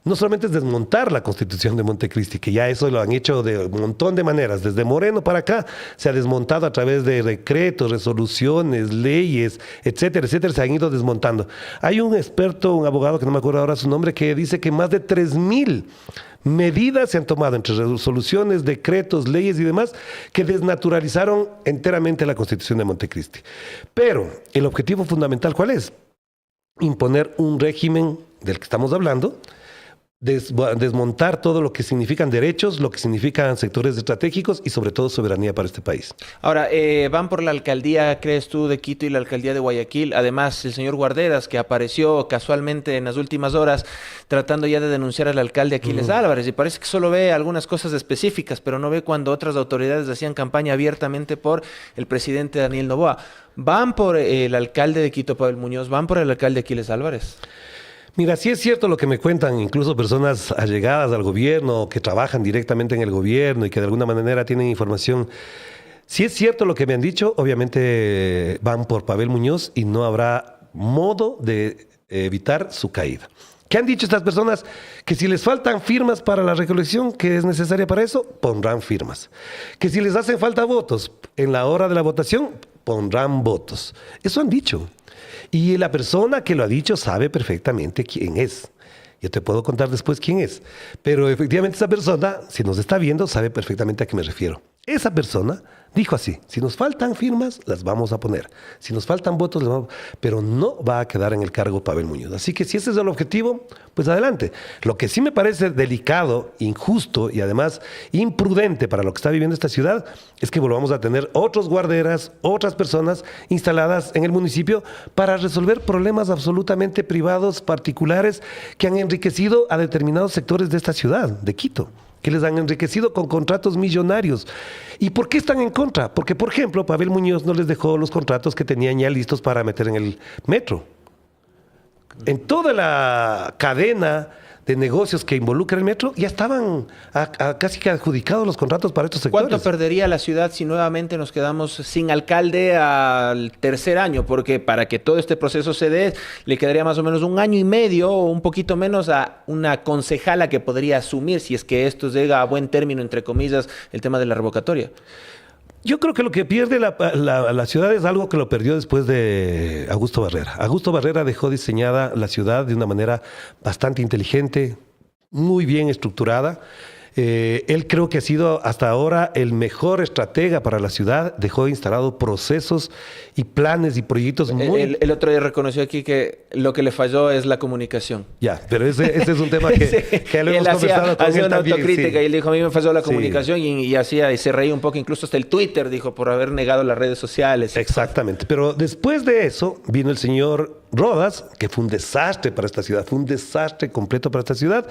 No solamente es desmontar la Constitución de Montecristi, que ya eso lo han hecho de un montón de maneras. Desde Moreno para acá se ha desmontado a través de decretos, resoluciones, leyes, etcétera, etcétera. Se han ido desmontando. Hay un experto, un abogado, que no me acuerdo ahora su nombre, que dice que más de 3,000 medidas se han tomado entre resoluciones, decretos, leyes y demás que desnaturalizaron enteramente la Constitución de Montecristi. Pero el objetivo fundamental, ¿cuál es? Imponer un régimen del que estamos hablando, desmontar todo lo que significan derechos, lo que significan sectores estratégicos y sobre todo soberanía para este país. Ahora, van por la alcaldía, ¿crees tú, de Quito y la alcaldía de Guayaquil? Además, el señor Guarderas, que apareció casualmente en las últimas horas tratando ya de denunciar al alcalde Aquiles Álvarez, y parece que solo ve algunas cosas específicas, pero no ve cuando otras autoridades hacían campaña abiertamente por el presidente Daniel Noboa. ¿Van por el alcalde de Quito, Pavel Muñoz? ¿Van por el alcalde Aquiles Álvarez? Mira, sí es cierto lo que me cuentan incluso personas allegadas al gobierno, que trabajan directamente en el gobierno y que de alguna manera tienen información. Sí es cierto lo que me han dicho, obviamente van por Pavel Muñoz y no habrá modo de evitar su caída. ¿Qué han dicho estas personas? Que si les faltan firmas para la recolección que es necesaria para eso, pondrán firmas. Que si les hacen falta votos en la hora de la votación, pondrán votos. Eso han dicho. Y la persona que lo ha dicho sabe perfectamente quién es. Yo te puedo contar después quién es. Pero efectivamente esa persona, si nos está viendo, sabe perfectamente a qué me refiero. Esa persona dijo así: si nos faltan firmas, las vamos a poner. Si nos faltan votos, las vamos... pero no va a quedar en el cargo Pavel Muñoz. Así que si ese es el objetivo, pues adelante. Lo que sí me parece delicado, injusto y además imprudente para lo que está viviendo esta ciudad es que volvamos a tener otros guarderas, otras personas instaladas en el municipio para resolver problemas absolutamente privados, particulares, que han enriquecido a determinados sectores de esta ciudad, de Quito, que les han enriquecido con contratos millonarios. ¿Y por qué están en contra? Porque, por ejemplo, Pavel Muñoz no les dejó los contratos que tenían ya listos para meter en el metro. En toda la cadena de negocios que involucra el metro, ya estaban casi que adjudicados los contratos para estos sectores. ¿Cuánto perdería la ciudad si nuevamente nos quedamos sin alcalde al tercer año? Porque para que todo este proceso se dé, le quedaría más o menos 1 año y medio o un poquito menos a una concejala que podría asumir, si es que esto llega a buen término, entre comillas, el tema de la revocatoria. Yo creo que lo que pierde la ciudad es algo que lo perdió después de Augusto Barrera. Augusto Barrera dejó diseñada la ciudad de una manera bastante inteligente, muy bien estructurada. Él creo que ha sido hasta ahora el mejor estratega para la ciudad. Dejó instalado procesos y planes y proyectos muy... El otro día reconoció aquí que lo que le falló es la comunicación. Ya, pero ese es un tema que, Sí, que lo hemos él conversado con hacía él una también. autocrítica Sí. y él dijo: a mí me falló la Sí. comunicación y hacía y se reía un poco, incluso hasta el Twitter, dijo, por haber negado las redes sociales. Exactamente, pero después de eso vino el señor Rodas, que fue un desastre para esta ciudad, fue un desastre completo para esta ciudad.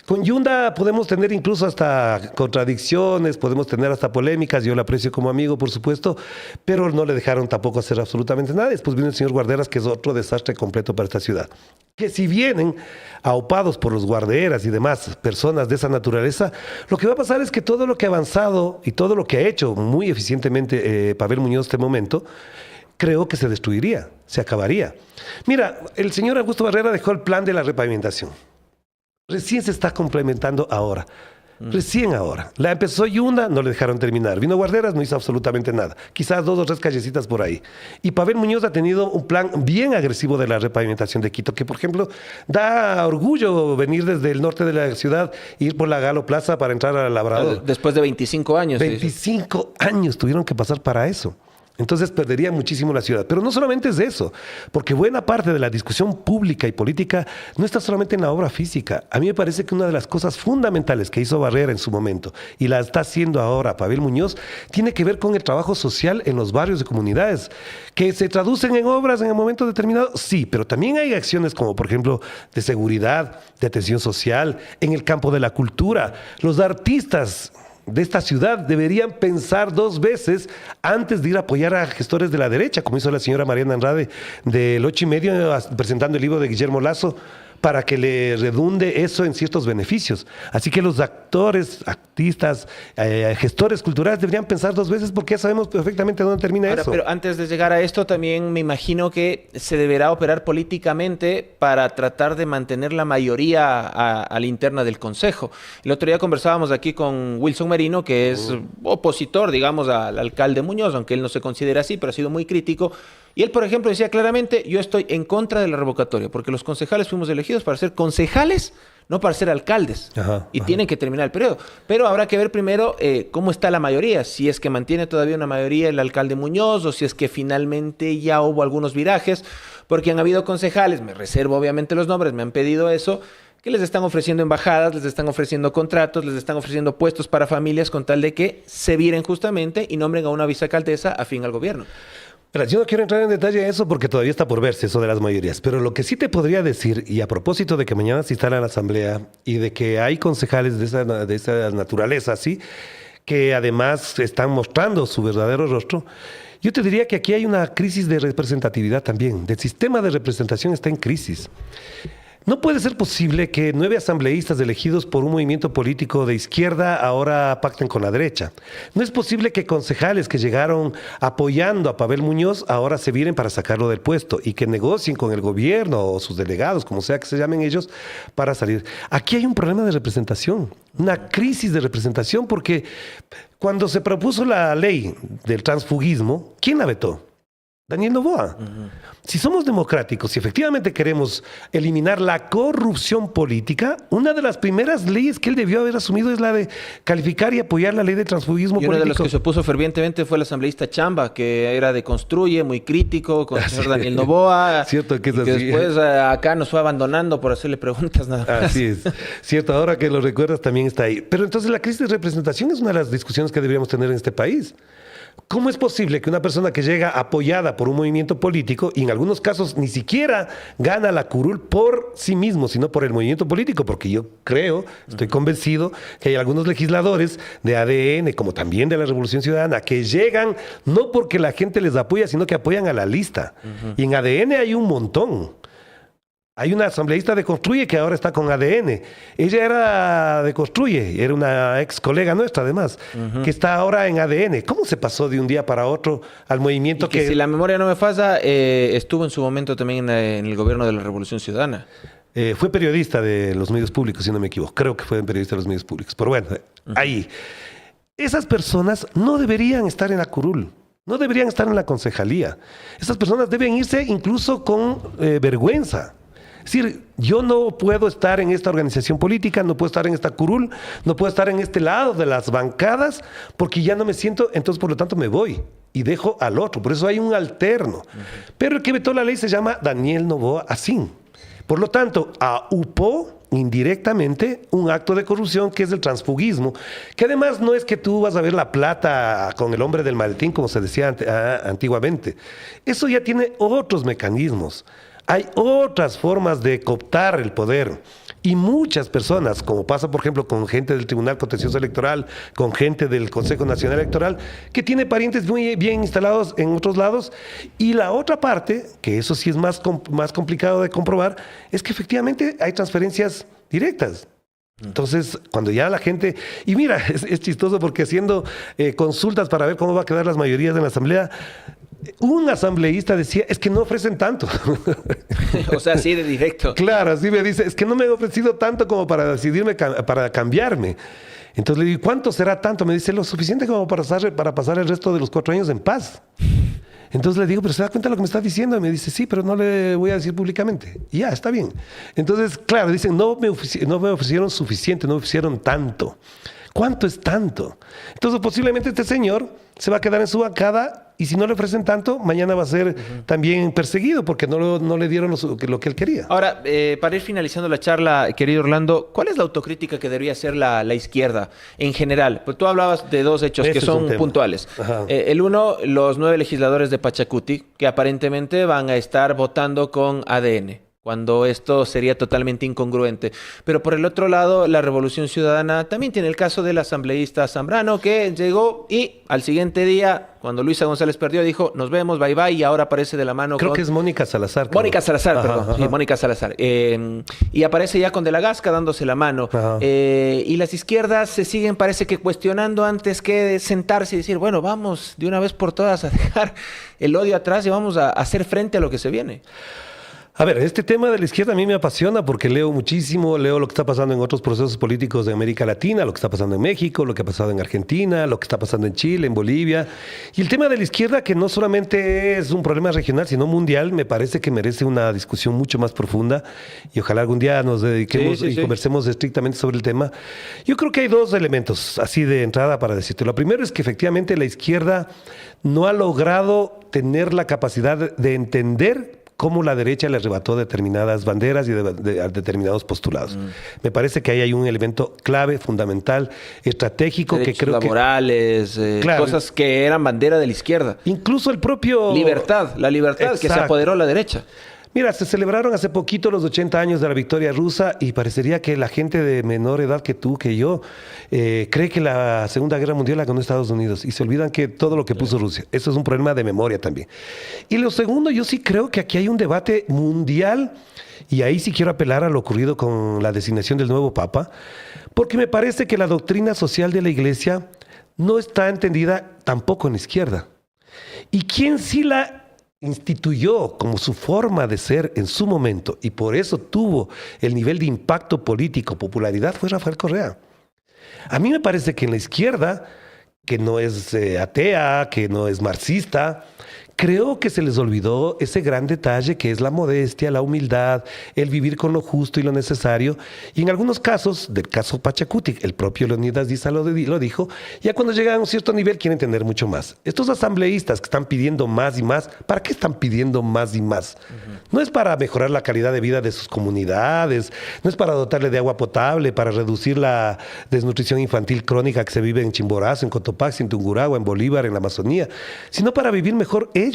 Con Yunda podemos tener incluso hasta contradicciones, podemos tener hasta polémicas, yo lo aprecio como amigo, por supuesto, pero no le dejaron tampoco hacer absolutamente nada. Después vino el señor Guarderas, que es otro desastre completo para esta ciudad. Que si vienen aupados por los guarderas y demás personas de esa naturaleza, lo que va a pasar es que todo lo que ha avanzado y todo lo que ha hecho muy eficientemente Pavel Muñoz en este momento, creo que se destruiría, se acabaría. Mira, el señor Augusto Barrera dejó el plan de la repavimentación. Recién se está complementando ahora. Recién ahora. La empezó Yunda, no le dejaron terminar. Vino Guarderas, no hizo absolutamente nada. Quizás 2 o 3 callecitas por ahí. Y Pavel Muñoz ha tenido un plan bien agresivo de la repavimentación de Quito, que por ejemplo da orgullo venir desde el norte de la ciudad, ir por la Galo Plaza para entrar al Labrador. Después de 25 años. 25 años tuvieron que pasar para eso. Entonces perdería muchísimo la ciudad. Pero no solamente es eso, porque buena parte de la discusión pública y política no está solamente en la obra física. A mí me parece que una de las cosas fundamentales que hizo Barrera en su momento y la está haciendo ahora Pavel Muñoz tiene que ver con el trabajo social en los barrios y comunidades, que se traducen en obras en el momento determinado, sí, pero también hay acciones como por ejemplo de seguridad, de atención social, en el campo de la cultura. Los artistas de esta ciudad deberían pensar 2 veces antes de ir a apoyar a gestores de la derecha, como hizo la señora Mariana Andrade del 8:30 presentando el libro de Guillermo Lazo, para que le redunde eso en ciertos beneficios. Así que los actores, artistas, gestores culturales deberían pensar 2 veces porque ya sabemos perfectamente dónde termina Ahora, eso. pero antes de llegar a esto, también me imagino que se deberá operar políticamente para tratar de mantener la mayoría a la interna del Consejo. El otro día conversábamos aquí con Wilson Merino, que es opositor, digamos, al alcalde Muñoz, aunque él no se considera así, pero ha sido muy crítico. Y él, por ejemplo, decía claramente: yo estoy en contra de la revocatoria, porque los concejales fuimos elegidos para ser concejales, no para ser alcaldes. Y tienen que terminar el periodo. Pero habrá que ver primero cómo está la mayoría, si es que mantiene todavía una mayoría el alcalde Muñoz o si es que finalmente ya hubo algunos virajes, porque han habido concejales, me reservo obviamente los nombres, me han pedido eso, que les están ofreciendo embajadas, les están ofreciendo contratos, les están ofreciendo puestos para familias con tal de que se viren justamente y nombren a una vicealcaldesa afín al gobierno. Mira, yo no quiero entrar en detalle en eso porque todavía está por verse eso de las mayorías, pero lo que sí te podría decir, y a propósito de que mañana se instala la asamblea y de que hay concejales de esa naturaleza, ¿sí?, que además están mostrando su verdadero rostro, yo te diría que aquí hay una crisis de representatividad también. El sistema de representación está en crisis. No puede ser posible que 9 asambleístas elegidos por un movimiento político de izquierda ahora pacten con la derecha. No es posible que concejales que llegaron apoyando a Pavel Muñoz ahora se viren para sacarlo del puesto y que negocien con el gobierno o sus delegados, como sea que se llamen ellos, para salir. Aquí hay un problema de representación, una crisis de representación, porque cuando se propuso la ley del transfugismo, ¿quién la vetó? Daniel Noboa. Si somos democráticos y efectivamente queremos eliminar la corrupción política, una de las primeras leyes que él debió haber asumido es la de calificar y apoyar la ley de transfugismo político. Y uno de los que se opuso fervientemente fue el asambleísta Chamba, que era de Construye, muy crítico con el señor Daniel Noboa. Cierto que es y que así. después acá nos fue abandonando por hacerle preguntas nada más. Así es. Cierto, ahora que lo recuerdas también está ahí. Pero entonces la crisis de representación es una de las discusiones que deberíamos tener en este país. ¿Cómo es posible que una persona que llega apoyada por un movimiento político y en algunos casos ni siquiera gana la curul por sí mismo, sino por el movimiento político? Porque yo creo, estoy convencido que hay algunos legisladores de ADN, como también de la Revolución Ciudadana, que llegan no porque la gente les apoya, sino que apoyan a la lista. Y en ADN hay un montón. Hay una asambleísta de Construye que ahora está con ADN. Ella era de Construye, era una ex colega nuestra además, que está ahora en ADN. ¿Cómo se pasó de un día para otro al movimiento que si la memoria no me falla, estuvo en su momento también en el gobierno de la Revolución Ciudadana? Fue periodista de los medios públicos, si no me equivoco. Creo que fue periodista de los medios públicos. Pero bueno, ahí. Esas personas no deberían estar en la curul. No deberían estar en la concejalía. Esas personas deben irse incluso con vergüenza. Es decir, yo no puedo estar en esta organización política, no puedo estar en esta curul, no puedo estar en este lado de las bancadas porque ya no me siento, entonces por lo tanto me voy y dejo al otro. Por eso hay un alterno. Pero el que vetó la ley se llama Daniel Noboa Asín. Por lo tanto, aupó indirectamente un acto de corrupción que es el transfugismo, que además no es que tú vas a ver la plata con el hombre del maletín como se decía antiguamente. Eso ya tiene otros mecanismos. Hay otras formas de cooptar el poder y muchas personas, como pasa por ejemplo con gente del Tribunal Contencioso Electoral, con gente del Consejo Nacional Electoral, que tiene parientes muy bien instalados en otros lados. Y la otra parte, que eso sí es más complicado de comprobar, es que efectivamente hay transferencias directas. Entonces, cuando ya la gente... Y mira, es chistoso porque haciendo consultas para ver cómo va a quedar las mayorías en la Asamblea, un asambleísta decía, es que no ofrecen tanto. O sea, así de directo. Claro, así me dice, es que no me he ofrecido tanto como para decidirme, para cambiarme. Entonces le digo, ¿cuánto será tanto? Me dice, lo suficiente como para pasar el resto de los 4 años en paz. Entonces le digo, ¿pero se da cuenta de lo que me está diciendo? Y me dice, sí, pero no le voy a decir públicamente. Y ya, está bien. Entonces, claro, dicen, no me ofrecieron suficiente, no me ofrecieron tanto. ¿Cuánto es tanto? Entonces, posiblemente este señor se va a quedar en su bancada y si no le ofrecen tanto, mañana va a ser también perseguido porque no le dieron lo que él quería. Ahora, para ir finalizando la charla, querido Orlando, ¿cuál es la autocrítica que debería hacer la izquierda en general? Pues tú hablabas de 2 hechos que son puntuales. El uno, los 9 legisladores de Pachacuti, que aparentemente van a estar votando con ADN, cuando esto sería totalmente incongruente. Pero por el otro lado, la Revolución Ciudadana también tiene el caso del asambleísta Zambrano, que llegó y al siguiente día, cuando Luisa González perdió, dijo, nos vemos, bye bye, y ahora aparece de la mano Creo que es Mónica Salazar. Mónica Salazar, perdón. Sí, Mónica Salazar. Y aparece ya con De la Gasca dándose la mano. Y las izquierdas se siguen, parece que cuestionando antes que sentarse y decir, bueno, vamos de una vez por todas a dejar el odio atrás y vamos a hacer frente a lo que se viene. A ver, este tema de la izquierda a mí me apasiona porque leo muchísimo, leo lo que está pasando en otros procesos políticos de América Latina, lo que está pasando en México, lo que ha pasado en Argentina, lo que está pasando en Chile, en Bolivia. Y el tema de la izquierda, que no solamente es un problema regional, sino mundial, me parece que merece una discusión mucho más profunda y ojalá algún día nos dediquemos y conversemos estrictamente sobre el tema. Yo creo que hay 2 elementos así de entrada para decirte. Lo primero es que efectivamente la izquierda no ha logrado tener la capacidad de entender cómo la derecha le arrebató determinadas banderas y determinados postulados. Me parece que ahí hay un elemento clave, fundamental, estratégico, derechos que creo laborales, claro, cosas que eran bandera de la izquierda. Incluso el propio... La libertad, exacto, que se apoderó la derecha. Mira, se celebraron hace poquito los 80 años de la victoria rusa y parecería que la gente de menor edad que tú, que yo, cree que la Segunda Guerra Mundial la ganó Estados Unidos y se olvidan que todo lo que puso Rusia. Eso es un problema de memoria también. Y lo segundo, yo sí creo que aquí hay un debate mundial y ahí sí quiero apelar a lo ocurrido con la designación del nuevo Papa, porque me parece que la doctrina social de la Iglesia no está entendida tampoco en la izquierda. Y quien sí la instituyó como su forma de ser en su momento y por eso tuvo el nivel de impacto político, popularidad, fue Rafael Correa. A mí me parece que en la izquierda, que no es atea, que no es marxista, creo que se les olvidó ese gran detalle que es la modestia, la humildad, el vivir con lo justo y lo necesario. Y en algunos casos, del caso Pachacuti, el propio Leonidas Díaz lo dijo, ya cuando llegan a un cierto nivel quieren tener mucho más. Estos asambleístas que están pidiendo más y más, ¿para qué están pidiendo más y más? No es para mejorar la calidad de vida de sus comunidades, no es para dotarle de agua potable, para reducir la desnutrición infantil crónica que se vive en Chimborazo, en Cotopaxi, en Tungurahua, en Bolívar, en la Amazonía, sino para vivir mejor ellos.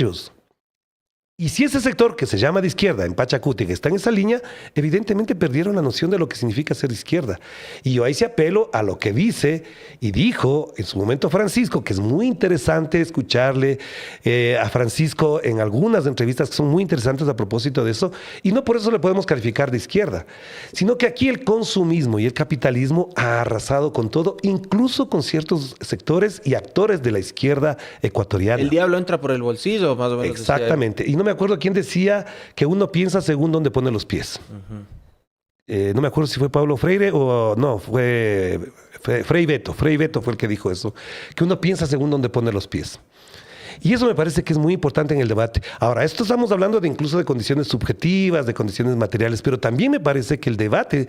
Y si ese sector que se llama de izquierda en Pachacuti, que está en esa línea, evidentemente perdieron la noción de lo que significa ser de izquierda. Y yo ahí sí apelo a lo que dice y dijo en su momento Francisco, que es muy interesante escucharle a Francisco en algunas entrevistas que son muy interesantes a propósito de eso, y no por eso le podemos calificar de izquierda, sino que aquí el consumismo y el capitalismo ha arrasado con todo, incluso con ciertos sectores y actores de la izquierda ecuatoriana. El diablo entra por el bolsillo, más o menos. Exactamente. Y no me acuerdo quién decía que uno piensa según dónde pone los pies. No me acuerdo si fue Pablo Freire o no, fue Frei Beto. Frei Beto fue el que dijo eso, que uno piensa según dónde pone los pies. Y eso me parece que es muy importante en el debate. Ahora, esto estamos hablando de incluso de condiciones subjetivas, de condiciones materiales, pero también me parece que el debate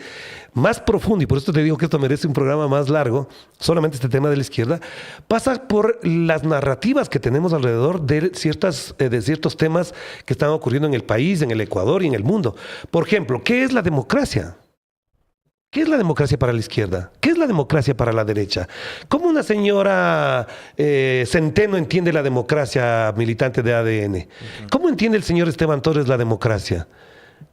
más profundo, y por esto te digo que esto merece un programa más largo, solamente este tema de la izquierda, pasa por las narrativas que tenemos alrededor de ciertos temas que están ocurriendo en el país, en el Ecuador y en el mundo. Por ejemplo, ¿qué es la democracia? ¿Qué es la democracia para la izquierda? ¿Qué es la democracia para la derecha? ¿Cómo una señora Centeno entiende la democracia militante de ADN? ¿Cómo entiende el señor Esteban Torres la democracia?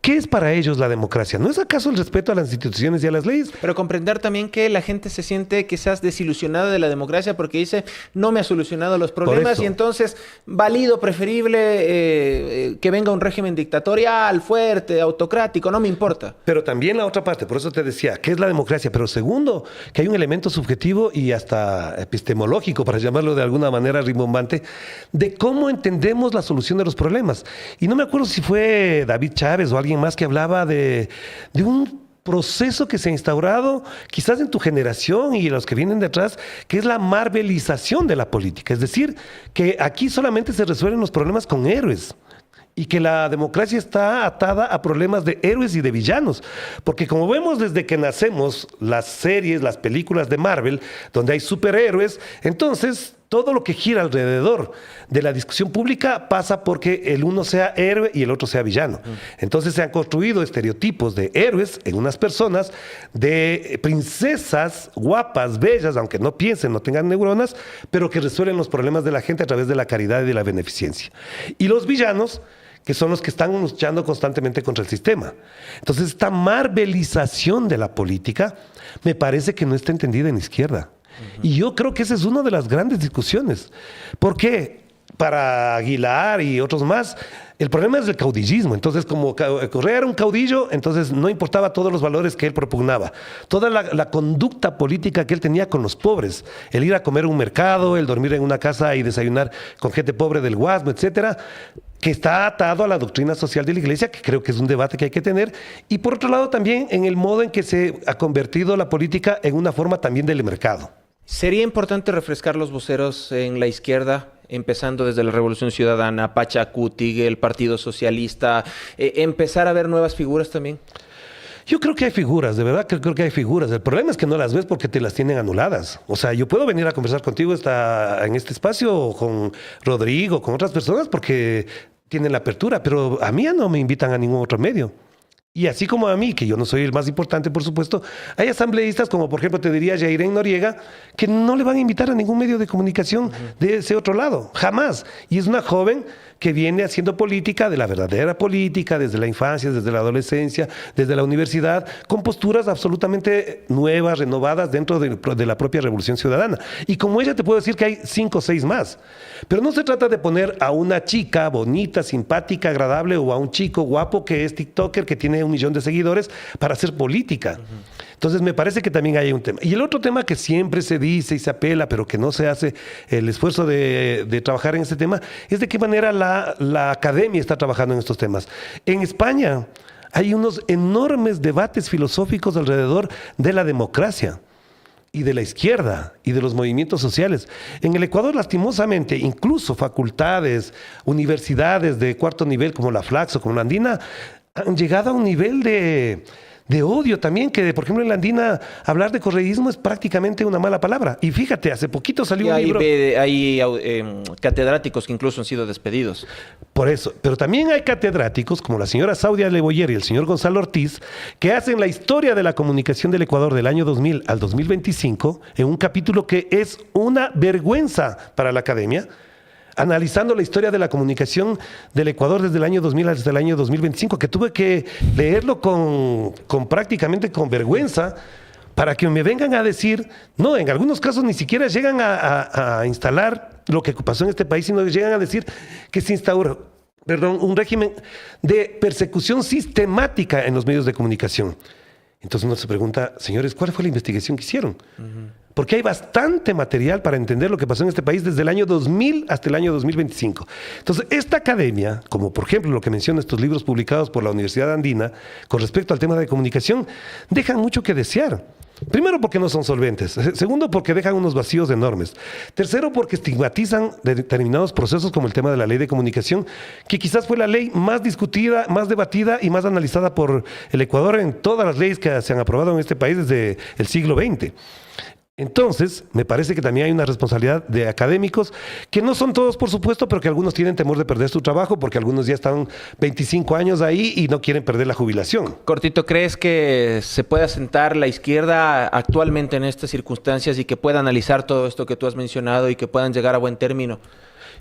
¿Qué es para ellos la democracia? ¿No es acaso el respeto a las instituciones y a las leyes? Pero comprender también que la gente se siente quizás desilusionada de la democracia porque dice, no me ha solucionado los problemas y entonces válido, preferible que venga un régimen dictatorial, fuerte, autocrático, no me importa. Pero también la otra parte, por eso te decía, ¿qué es la democracia? Pero segundo, que hay un elemento subjetivo y hasta epistemológico, para llamarlo de alguna manera rimbombante, de cómo entendemos la solución de los problemas. Y no me acuerdo si fue David Chávez o alguien más que hablaba de un proceso que se ha instaurado quizás en tu generación y los que vienen detrás, que es la marvelización de la política. Es decir, que aquí solamente se resuelven los problemas con héroes. Y que la democracia está atada a problemas de héroes y de villanos. Porque como vemos desde que nacemos, las series, las películas de Marvel, donde hay superhéroes, entonces todo lo que gira alrededor de la discusión pública pasa porque el uno sea héroe y el otro sea villano. Entonces se han construido estereotipos de héroes en unas personas, de princesas guapas, bellas, aunque no piensen, no tengan neuronas, pero que resuelven los problemas de la gente a través de la caridad y de la beneficencia. Y los villanos, que son los que están luchando constantemente contra el sistema. Entonces, esta marvelización de la política me parece que no está entendida en la izquierda. Y yo creo que esa es una de las grandes discusiones. ¿Por qué? Para Aguilar y otros más, el problema es el caudillismo. Entonces, como Correa era un caudillo, entonces no importaba todos los valores que él propugnaba. Toda la conducta política que él tenía con los pobres. El ir a comer a un mercado, el dormir en una casa y desayunar con gente pobre del Guasmo, etcétera, que está atado a la doctrina social de la Iglesia, que creo que es un debate que hay que tener. Y por otro lado también en el modo en que se ha convertido la política en una forma también del mercado. ¿Sería importante refrescar los voceros en la izquierda? Empezando desde la Revolución Ciudadana, Pachacuti, el Partido Socialista, empezar a ver nuevas figuras también. Yo creo que hay figuras, de verdad que creo que hay figuras. El problema es que no las ves porque te las tienen anuladas. O sea, yo puedo venir a conversar contigo en este espacio, o con Rodrigo, con otras personas, porque tienen la apertura, pero a mí ya no me invitan a ningún otro medio. Y así como a mí, que yo no soy el más importante, por supuesto, hay asambleístas como, por ejemplo, te diría Yairén Noriega, que no le van a invitar a ningún medio de comunicación de ese otro lado, jamás. Y es una joven que viene haciendo política, de la verdadera política, desde la infancia, desde la adolescencia, desde la universidad, con posturas absolutamente nuevas, renovadas dentro de la propia Revolución Ciudadana. Y como ella te puedo decir que hay 5 o 6 más. Pero no se trata de poner a una chica bonita, simpática, agradable, o a un chico guapo que es TikToker, que tiene 1 millón de seguidores, para hacer política. Entonces me parece que también hay un tema. Y el otro tema que siempre se dice y se apela, pero que no se hace el esfuerzo de trabajar en este tema, es de qué manera la academia está trabajando en estos temas. En España hay unos enormes debates filosóficos alrededor de la democracia y de la izquierda y de los movimientos sociales. En el Ecuador, lastimosamente, incluso facultades, universidades de 4º nivel como la Flaxo, como la Andina, han llegado a un nivel de odio también, que por ejemplo en la Andina hablar de correísmo es prácticamente una mala palabra. Y fíjate, hace poquito salió un libro... Hay catedráticos que incluso han sido despedidos. Por eso, pero también hay catedráticos como la señora Saudia Leboyer y el señor Gonzalo Ortiz, que hacen la historia de la comunicación del Ecuador del año 2000 al 2025 en un capítulo que es una vergüenza para la academia, analizando la historia de la comunicación del Ecuador desde el año 2000 hasta el año 2025, que tuve que leerlo prácticamente con vergüenza, para que me vengan a decir, no, en algunos casos ni siquiera llegan a instalar lo que pasó en este país, sino que llegan a decir que se instauró, un régimen de persecución sistemática en los medios de comunicación. Entonces uno se pregunta, señores, ¿cuál fue la investigación que hicieron? Porque hay bastante material para entender lo que pasó en este país desde el año 2000 hasta el año 2025. Entonces, esta academia, como por ejemplo lo que menciona estos libros publicados por la Universidad Andina, con respecto al tema de comunicación, dejan mucho que desear. Primero, porque no son solventes. Segundo, porque dejan unos vacíos enormes. Tercero, porque estigmatizan determinados procesos como el tema de la ley de comunicación, que quizás fue la ley más discutida, más debatida y más analizada por el Ecuador en todas las leyes que se han aprobado en este país desde el siglo XX. Entonces, me parece que también hay una responsabilidad de académicos, que no son todos, por supuesto, pero que algunos tienen temor de perder su trabajo, porque algunos ya están 25 años ahí y no quieren perder la jubilación. Cortito, ¿crees que se pueda sentar la izquierda actualmente en estas circunstancias y que pueda analizar todo esto que tú has mencionado y que puedan llegar a buen término?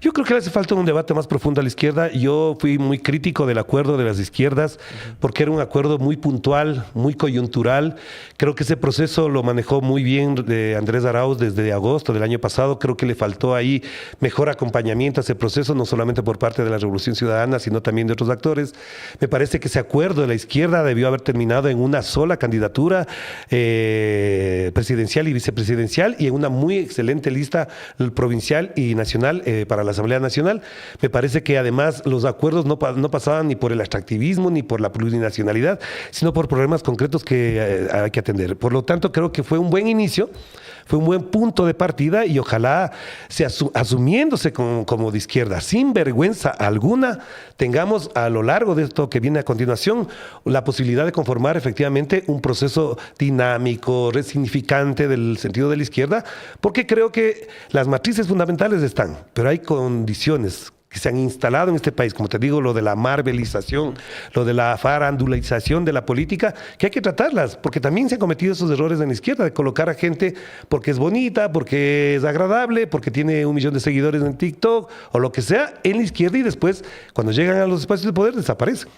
Yo creo que le hace falta un debate más profundo a la izquierda. Yo fui muy crítico del acuerdo de las izquierdas porque era un acuerdo muy puntual, muy coyuntural. Creo que ese proceso lo manejó muy bien Andrés Arauz desde agosto del año pasado. Creo que le faltó ahí mejor acompañamiento a ese proceso, no solamente por parte de la Revolución Ciudadana, sino también de otros actores. Me parece que ese acuerdo de la izquierda debió haber terminado en una sola candidatura presidencial y vicepresidencial y en una muy excelente lista provincial y nacional para la Asamblea Nacional. Me parece que además los acuerdos no pasaban ni por el extractivismo ni por la plurinacionalidad, sino por problemas concretos que hay que atender. Por lo tanto, creo que fue un buen inicio, fue un buen punto de partida y ojalá asumiéndose como de izquierda, sin vergüenza alguna, tengamos a lo largo de esto que viene a continuación la posibilidad de conformar efectivamente un proceso dinámico, resignificante del sentido de la izquierda, porque creo que las matrices fundamentales están, pero hay condiciones que se han instalado en este país, como te digo, lo de la marvelización, lo de la farandulización de la política, que hay que tratarlas, porque también se han cometido esos errores en la izquierda, de colocar a gente porque es bonita, porque es agradable, porque tiene 1 millón de seguidores en TikTok, o lo que sea, en la izquierda, y después, cuando llegan a los espacios de poder, desaparecen.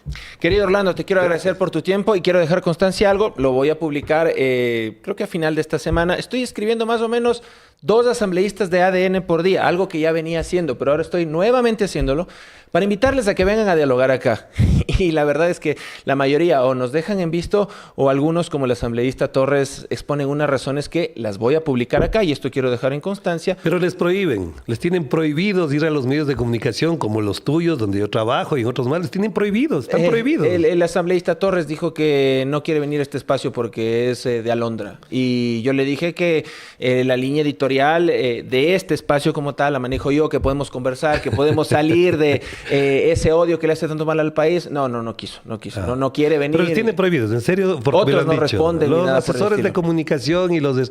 Querido Orlando, te quiero agradecer por tu tiempo y quiero dejar constancia algo, lo voy a publicar creo que a final de esta semana. Estoy escribiendo más o menos 2 asambleístas de ADN por día, algo que ya venía haciendo, pero ahora estoy nuevamente haciéndolo para invitarles a que vengan a dialogar acá. Y la verdad es que la mayoría o nos dejan en visto o algunos, como el asambleísta Torres, exponen unas razones que las voy a publicar acá y esto quiero dejar en constancia. Pero les prohíben, les tienen prohibidos ir a los medios de comunicación como los tuyos, donde yo trabajo, y otros más, les tienen prohibidos, están prohibidos. El asambleísta Torres dijo que no quiere venir a este espacio porque es de Alondra. Y yo le dije que la línea editorial de este espacio como tal la manejo yo, que podemos conversar, que podemos salir de ese odio que le hace tanto mal al país. No quiso. No quiere venir. Pero les tienen prohibidos, en serio, porque otros no responden. Los asesores de comunicación y los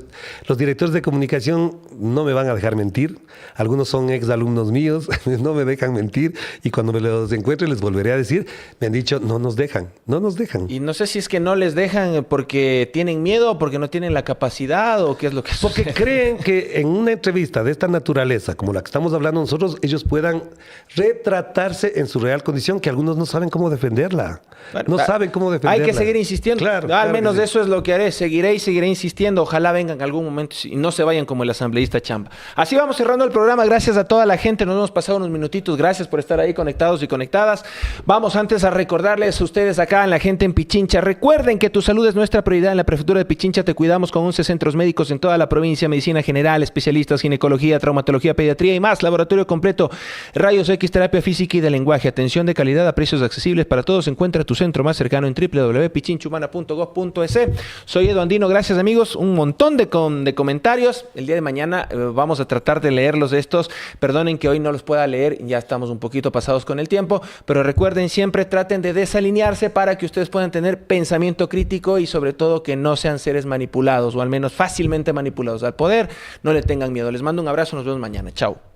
directores de comunicación no me van a dejar mentir. Algunos son exalumnos míos, no me dejan mentir. Y cuando me los encuentre les volveré a decir, me han dicho, no nos dejan. Y no sé si es que no les dejan porque tienen miedo o porque no tienen la capacidad o qué es lo que Porque sucede. creen que que en una entrevista de esta naturaleza, como la que estamos hablando nosotros, ellos puedan retratarse en su real condición, que algunos no saben cómo defenderla. Bueno, no saben cómo defenderla. hay que seguir insistiendo. Claro, Al claro menos que sí. eso es lo que haré. Seguiré y seguiré insistiendo. Ojalá vengan en algún momento y no se vayan como el asambleísta Chamba. Así vamos cerrando el programa. Gracias a toda la gente. Nos hemos pasado unos minutitos. Gracias por estar ahí conectados y conectadas. Vamos antes a recordarles a ustedes acá, en la gente en Pichincha. Recuerden que tu salud es nuestra prioridad. En la prefectura de Pichincha te cuidamos con 11 centros médicos en toda la provincia. Medicina general, especialistas, ginecología, traumatología, pediatría y más. Laboratorio completo, rayos X, terapia física y de lenguaje. Atención de calidad a precios accesibles para todos. Encuentra tu centro más cercano en www.pichinchahumana.gov.es. Soy Edu Andino. Gracias, amigos. Un montón de comentarios. El día de mañana vamos a tratar de leerlos estos. Perdonen que hoy no los pueda leer. Ya estamos un poquito pasados con el tiempo. Pero recuerden, siempre traten de desalinearse para que ustedes puedan tener pensamiento crítico y sobre todo que no sean seres manipulados o al menos fácilmente manipulados al poder. No le tengan miedo. Les mando un abrazo. Nos vemos mañana. Chao.